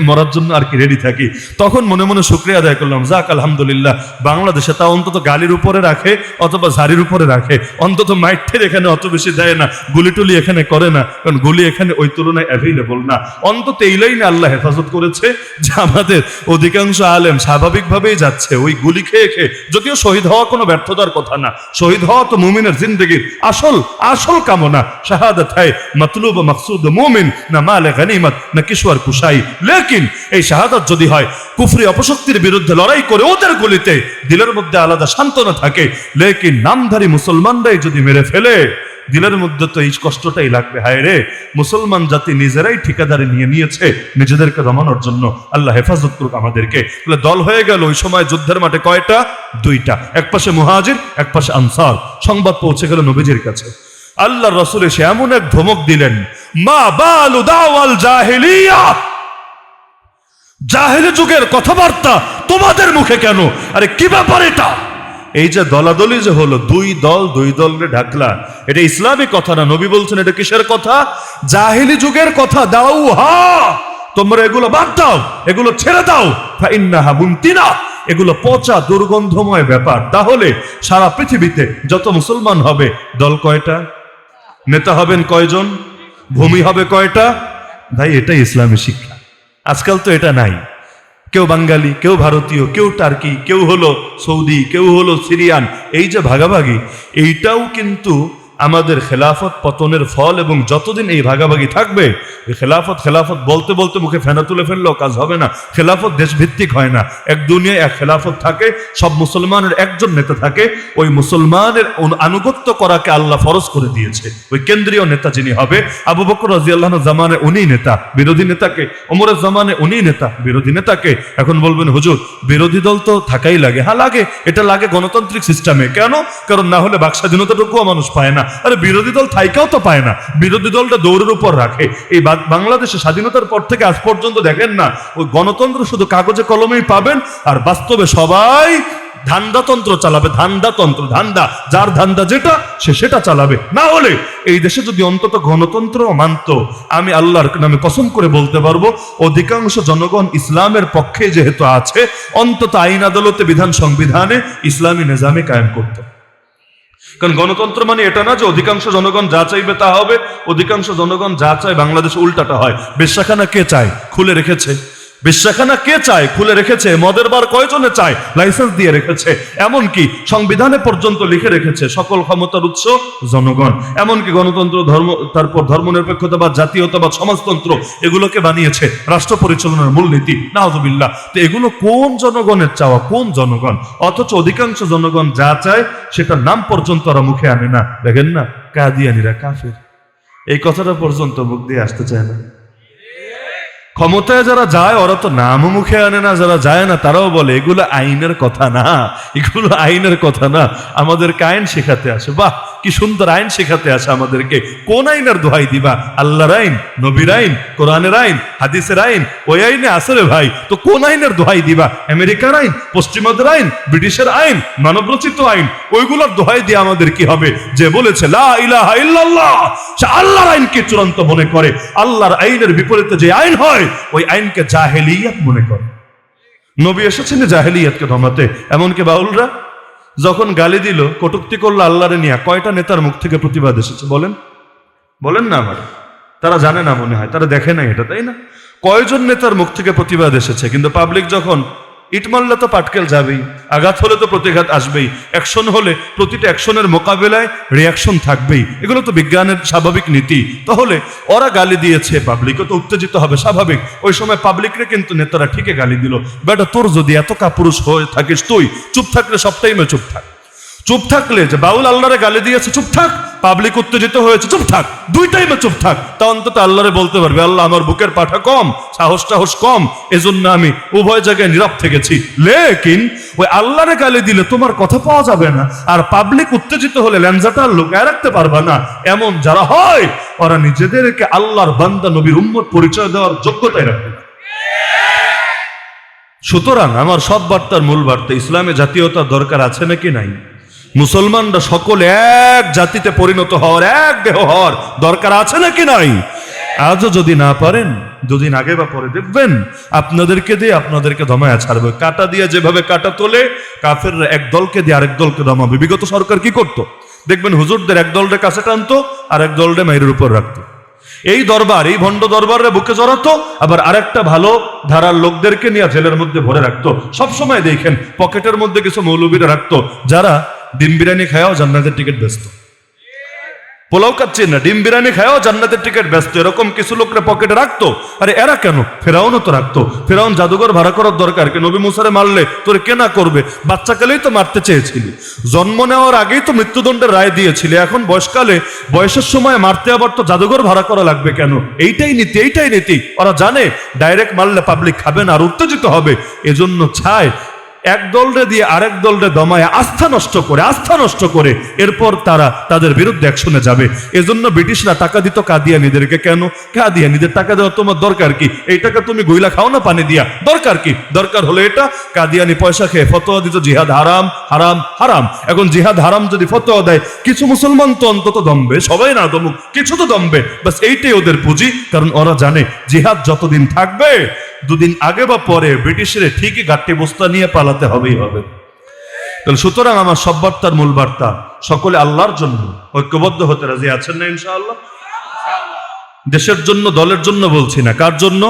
মরার জন্য আর কি রেডি থাকি। তখন মনে মনে শুকরিয়া আদায় করলাম, যাক আলহামদুলিল্লাহ বাংলাদেশে তা অন্তত গালির উপরে রাখে অথবা ঝাড়ির উপরে রাখে, অন্তত মাইটের এখানে অত বেশি দেয় না, গুলি টুলি এখানে করে না, কারণ গুলি এখানে ওই তুলনায় অ্যাভেলেবল না। অন্তত এই লাইনে আল্লাহ হেফাজত করেছে যে আমাদের অধিকাংশ আলেম স্বাভাবিকভাবেই যাচ্ছে ওই গুলি খেয়ে খেয়ে। যদিও শহীদ হওয়া কোনো ব্যর্থতার কথা না, শহীদ হওয়া তো মুমিনের জিন্দেগির আসল কামনা। শাহাদাত হয় মাতলুব মাকসুদ মুমিন, না মালে গনিমত না কিশোর কুশাই। লেকিন এই শাহাদাত যদি হয় কুফরি অপশক্তির বিরুদ্ধে লড়াই করে ওদের গুলিতে, দিলের মধ্যে আলাদা সান্ত্বনা থাকে। লেকিন নামধারী মুসলমানরাই যদি মেরে ফেলে, দিলের মধ্যে তো এই কষ্টটাই লাগবে, হায় রে মুসলমান জাতি নিজেরাই ঠিকাদারি নিয়ে নিয়েছে নিজেদেরকে দমানোর জন্য। আল্লাহ হেফাজত করুক আমাদেরকে। দল হয়ে গেল ওই সময় যুদ্ধের মাঠে কয়টা? দুইটা, এক পাশে মুহাজির, এক পাশে আনসার। সংবাদ পৌঁছে গেল নবীজির কাছে। আল্লাহর রাসূল এসে এমন এক ধমক দিলেন, মা বালু দাওয়াল জাহেলিয়া, জাহেলি যুগের কথাবার্তা তোমাদের মুখে কেন? আরে কি ব্যাপার এটা? এই যে দলাদলি যে হলো, দুই দলরে ঢাকলা, এটা ইসলামী কথা না। নবী বলছেন এটা কিসের কথা? জাহেলি যুগের কথা। দাও হা, তোমরা এগুলো বাদ দাও, এগুলো ছেড়ে দাও। ফাইন্নাহা মুনতিনা, এগুলো পচা দুর্গন্ধময় ব্যাপার। তাহলে সারা পৃথিবীতে যত মুসলমান হবে, দল কয়টা? নেতা হবেন কয়জন? ভূমি হবে কয়টা? ভাই এটাই ইসলামী শিক্ষা। আজকাল তো এটা নাই। কেউ বাঙালি, কেউ ভারতীয়, কেউ টার্কি, কেউ হলো সৌদি, কেউ হলো সিরিয়ান। এই যে ভাগাভাগি, এইটাও কিন্তু আমাদের খেলাফত পতনের ফল। এবং যতদিন এই ভাগাভাগি থাকবে, এই খেলাফত বলতে বলতে মুখে ফেনা তুলে ফেললেও কাজ হবে না। খেলাফত দেশভিত্তিক হয় না। এক দুনিয়ায় এক খেলাফত থাকে, সব মুসলমানের একজন নেতা থাকে। ওই মুসলমানের আনুগত্য করাকে আল্লাহ ফরজ করে দিয়েছে। ওই কেন্দ্রীয় নেতা যিনি হবে, আবু বকর রাদিয়াল্লাহু আনহু জামানে উনি নেতা, বিরোধী নেতাকে। ওমরের জামানে উনি নেতা, বিরোধী নেতাকে। এখন বলবেন হুজুর বিরোধী দল তো থাকাই লাগে। হ্যাঁ লাগে, এটা লাগে গণতান্ত্রিক সিস্টেমে। কেন? কারণ না হলে বাক স্বাধীনতাটুকুও মানুষ পায় না। আরে বিরোধী দল থাইকাও তো পায় না, বিরোধী দলটা দৌড়ের উপর রাখে। এই বাংলাদেশে স্বাধীনতার পর থেকে আজ পর্যন্ত দেখেন না, ওই গণতন্ত্র শুধু কাগজে কলমেই পাবেন, আর বাস্তবে সবাই ধান্দাতন্ত্র চালাবে। ধান্দা, যার ধান্দা যেটা সে সেটা চালাবে। না হলে এই দেশে যদি অন্তত গণতন্ত্র মানত, আমি আল্লাহর নামে কসম করে বলতে পারবো অধিকাংশ জনগণ ইসলামের পক্ষে যেহেতু আছে, অন্তত আইন আদালতে, বিধান সংবিধানে ইসলামী নিজামে কায়েম করত। কারণ গণতন্ত্র মানে এটা না যে অধিকাংশ জনগণ যা চাইবে তা হবে। অধিকাংশ জনগণ যা চায় বাংলাদেশে উল্টাটা হয়। বেশ্যাখানা কে চায়? খুলে রেখেছে। বেশ্যাখানা কে চায়? খুলে রেখেছে। মদের বার কয়জনে চায়? লাইসেন্স দিয়ে রেখেছে। এমনকি সংবিধানে পর্যন্ত লিখে রেখেছে সকল ক্ষমতার উৎস জনগণ। এমনকি গণতন্ত্র, তারপর ধর্মনিরপেক্ষতাবাদ, জাতীয়তাবাদ, সমাজতন্ত্র, এগুলোকে বানিয়েছে রাষ্ট্র পরিচালনার মূলনীতি। নাউযুবিল্লাহ। তো এগুলো কোন জনগণের চাওয়া? কোন জনগণ? অথচ অধিকাংশ জনগণ যা চায় সেটার নাম পর্যন্ত ওরা মুখে আনে না। দেখেন না, কাদিয়ানীরা কাফের, এই কথাটা পর্যন্ত মুখ দিয়ে আসতে চায় না। ক্ষমতায় যারা যায় ওরা তো নামও মুখে আনে না, যারা যায় না তারাও বলে এগুলো আইনের কথা না, এগুলো আইনের কথা না, আমাদেরকে আইন শেখাতে আসে। বাহ, কি সুন্দর আইন শেখাতে আসে আমাদেরকে। কোন আইনের দোহাই দিবা? আল্লাহর আইন, নবীর আইন, কোরআনের আইন, হাদিসের আইন, ওই আইনে আছে রে ভাই। তো কোন আইনের দোহাই দিবা? আমেরিকার আইন, পশ্চিমাদের আইন, ব্রিটিশের আইন, মানবরচিত আইন, ওইগুলোর দোহাই দিয়ে আমাদের কি হবে? যে বলেছে লা ইলাহা ইল্লাল্লাহ, সে আল্লাহর আইনকে চূড়ান্ত মনে করে। আল্লাহর আইনের বিপরীতে যে আইন হয় ওই আইনকে জাহেলিয়াত মনে করে। নবী এসেছেন জাহেলিয়াতকে দমাতে। এমনকি বাউলরা যখন গালি দিল, কটূক্তি করলো আল্লাহরে নিয়ে, কয়টা নেতার মুখ থেকে প্রতিবাদ এসেছে বলেন না? আমার তারা জানে না মনে হয়, তারা দেখে না এটা, তাই না? কয়জন নেতার মুখ থেকে প্রতিবাদ এসেছে? কিন্তু পাবলিক যখন ইট মারলে তো পাটকেল যাবেই, আঘাত হলে তো প্রতিঘাত আসবেই, অ্যাকশন হলে প্রতিটা অ্যাকশনের মোকাবেলায় রিয়াকশন থাকবেই। এগুলো তো বিজ্ঞানের স্বাভাবিক নীতি। তাহলে ওরা গালি দিয়েছে, পাবলিকও তো উত্তেজিত হবে স্বাভাবিক। ওই সময় পাবলিকরে কিন্তু নেতারা ঠিকই গালি দিল। বেটা তোর যদি এত কাপুরুষ হয়ে থাকিস, তুই চুপ থাকলে সব টাইমে চুপ থাক। চুপ থাকলে, যে বাউল আল্লাহরে গালি দিয়েছে চুপ থাক, পাবলিক উত্তেজিত হয়েছে চুপ থাক, দুই টাইমে চুপ থাক। তা অন্তত আল্লাহরে বলতে পারবে আল্লাহ আমার বুকের পাঠা কম, সাহস কম, এজন্য আমি উভয় জায়গায় নীরব থেকেছি। লেকিন ওই আল্লাহরে গালি দিলে তোমার কথা পাওয়া যাবে না, আর পাবলিক উত্তেজিত হলে ল্যাঞ্জাটা লুকায় রাখতে পারবা না। এমন যারা হয় ওরা নিজেদেরকে আল্লাহর বান্দা, নবীর উম্মত পরিচয় দেওয়ার যোগ্যতাই রাখবে না। সুতরাং আমার সব বার্তার মূল বার্তা, ইসলামে জাতীয়তার দরকার আছে নাকি নাই? মুসলমানরা সকলে এক জাতিতে পরিণত হওয়ার, এক দেহ হওয়ার দরকার আছে নাকি নাই? আজও যদি না পারেন, দুদিন আগে বা পরে দেখবেন আপনাদেরকে দিয়ে আপনাদেরকে দমায়া ছাড়বে। কাটা দিয়ে যেভাবে কাটা তোলে, কাফেররা এক দলকে দিয়ে আরেক দলকে দমাবে। বিগত সরকার কি করতো? দেখবেন হুজুরদের এক দলটা কাছে টানতো আর এক দলটা মাইরের উপর রাখতো। এই দরবার, এই ভণ্ড দরবারে বুকে জড়াতো, আবার আরেকটা ভালো ধারার লোকদেরকে নিয়ে জেলের মধ্যে ভরে রাখতো। সবসময় দেখেন পকেটের মধ্যে কিছু মৌলবীরা রাখতো, যারা ডিম বিরিয়ানি খায়াও জান্নাতের টিকিট বেচত। পোলাও খাচ্ছে না, ডিম বিরিয়ানি খায়ও জান্নাতের টিকিট ব্যস্ত, এরকম কিছু লোকরা পকেটে রাখতো। আরে এরা কেন? ফেরাউনও তো রাখতো। ফেরাউন জাদুঘর ভাড়া করার দরকার কি? নবী মুসারে মারলে তোর কেনা করবে? বাচ্চাকালেই তো মারতে চেয়েছিলি, জন্ম নেওয়ার আগেই তো মৃত্যুদণ্ডের রায় দিয়েছিলে, এখন বয়সকালে বয়সের সময় মারতে আবার তো জাদুঘর ভাড়া করা লাগবে কেন? এইটাই নীতি, এইটাই নীতি। ওরা জানে ডাইরেক্ট মারলে পাবলিক খাবে না আর উত্তেজিত হবে, এজন্য চায় এক দলরে দিয়ে আরেক দলরে দমায় আস্থা নষ্ট করে এরপর তারা তাদের বিরুদ্ধে অ্যাকশনে যাবে। এজন্য ব্রিটিশরা টাকা দিত কাদিয়ানীদেরকে। কেন? কাদিয়ানীদের টাকা দেওয়া তোমার দরকার কি? এই টাকা তুমি গইলা খাও না পানি দিয়া, দরকার কি? দরকার হলো এটা। কাদিয়ানি পয়সা খেয়ে ফতোয়া দিত জিহাদ হারাম হারাম হারাম। এখন জিহাদ হারাম যদি ফতোয়া দেয়, কিছু মুসলমান তো অন্তত দমবে, সবাই না দমুক, কিছু তো দমবে। বাস এইটাই ওদের পুঁজি। কারণ ওরা জানে জিহাদ যতদিন থাকবে, দুদিন আগে বা পরে ব্রিটিশের ঠিকই গাট্টি বস্তা নিয়ে পালাতে হবেই হবে। তাহলে সুতরাং আমার সব বার্তার মূল বার্তা, সকলে আল্লাহর জন্য ঐক্যবদ্ধ হতে রাজি আছেন না ইনশাআল্লাহ? দেশের জন্য, দলের জন্য বলছি না, কার জন্য?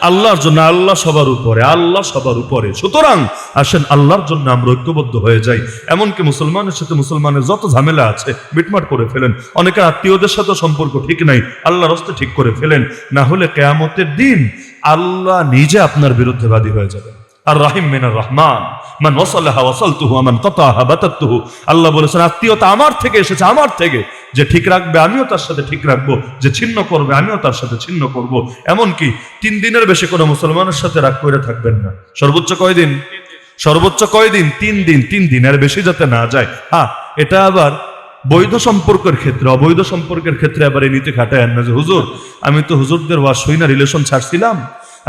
আল্লাহর জন্য। আল্লাহ সবার উপরে, আল্লাহ সবার উপরে। সুতরাং আসেন আল্লাহর জন্য আমরা ঐক্যবদ্ধ হয়ে যাই। এমনকি মুসলমানের সাথে মুসলমানের যত ঝামেলা আছে মিটমাট করে ফেলেন। অনেকের আত্মীয়দের সাথে সম্পর্ক ঠিক নাই, আল্লাহর রাস্তে ঠিক করে ফেলেন, না হলে কিয়ামতের দিন আল্লাহ নিজে আপনার বিরুদ্ধে বাদী হয়ে যাবেন। আর রাহিম মিনার রহমান, মান ওয়াসালাহা ওয়াসালতুহু ওয়া মান কাতাহা বাতাতুহু। আল্লাহ বলেছেন আত্মীয়তা আমার থেকে এসেছে, আমার থেকে। যে ঠিক রাখবে আমিও তার সাথে ঠিক রাখবো, যে ছিন্ন করবে আমিও তার সাথে ছিন্ন করব। এমনকি 3 দিনের বেশি কোনো মুসলমানের সাথে রাগ করে থাকবেন না। সর্বোচ্চ কয়দিন? সর্বোচ্চ কয়দিন? 3 দিন। 3 দিন, আর বেশি যাতে না যায়। হ্যাঁ, এটা আবার বৈধ সম্পর্কের ক্ষেত্রে। অবৈধ সম্পর্কের ক্ষেত্রে আবার এই নীতি খাটায় না যে হুজুর আমি তো হুজুরদের ওয়াজ শুই না, রিলেশন ছাড়ছিলাম,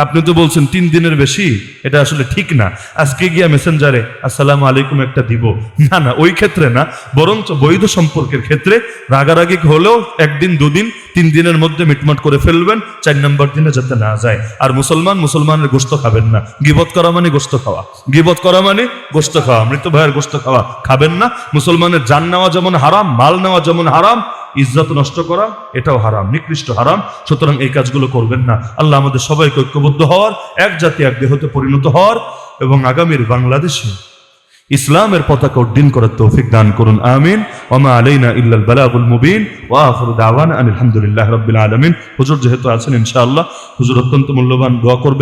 আপনি তো বলছেন 3 দিনের বেশি, এটা আসলে ঠিক না, আজকে গিয়া মেসেঞ্জারে আসসালামু আলাইকুম একটা দিব। না না, ওই ক্ষেত্রে না, বরঞ্চ বৈধ সম্পর্কের ক্ষেত্রে রাগারাগি হলেও 1 দিন 2 দিন 3 দিনের মধ্যে মিটমাট করে ফেলবেন, 4 নম্বর দিনে যাতে না যায়। আর মুসলমানের গোশত খাবেন না। গীবত করা মানে গোশত খাওয়া, গীবত করা মানে গোশত খাওয়া, মৃত ভাইয়ের গোশত খাওয়া খাবেন না। মুসলমানের জান নেওয়া যেমন হারাম, মাল নেওয়া যেমন হারাম, ইজ্জত নষ্ট করা এটাও হারাম, নিকৃষ্ট হারাম। সুতরাং এই কাজগুলো করবেন না। আল্লাহ আমাদের সবাইকে ঐক্যবদ্ধ হওয়ার, এক জাতি এক দেহতে পরিণত হওয়ার এবং আগামীর বাংলাদেশে ইসলামের পতাকা উড্ডীন করার তৌফিক দান করুন। আমিন। ওয়া মা আলাইনা ইল্লাল বালাগুল মুবিন ওয়া আখিরু দাওয়ানা আলহামদুলিল্লাহি রাব্বিল আলামিন। হুজুর যেহেতু আছেন ইনশাআল্লাহ, হুজুর অত্যন্ত মূল্যবান দোয়া করবেন।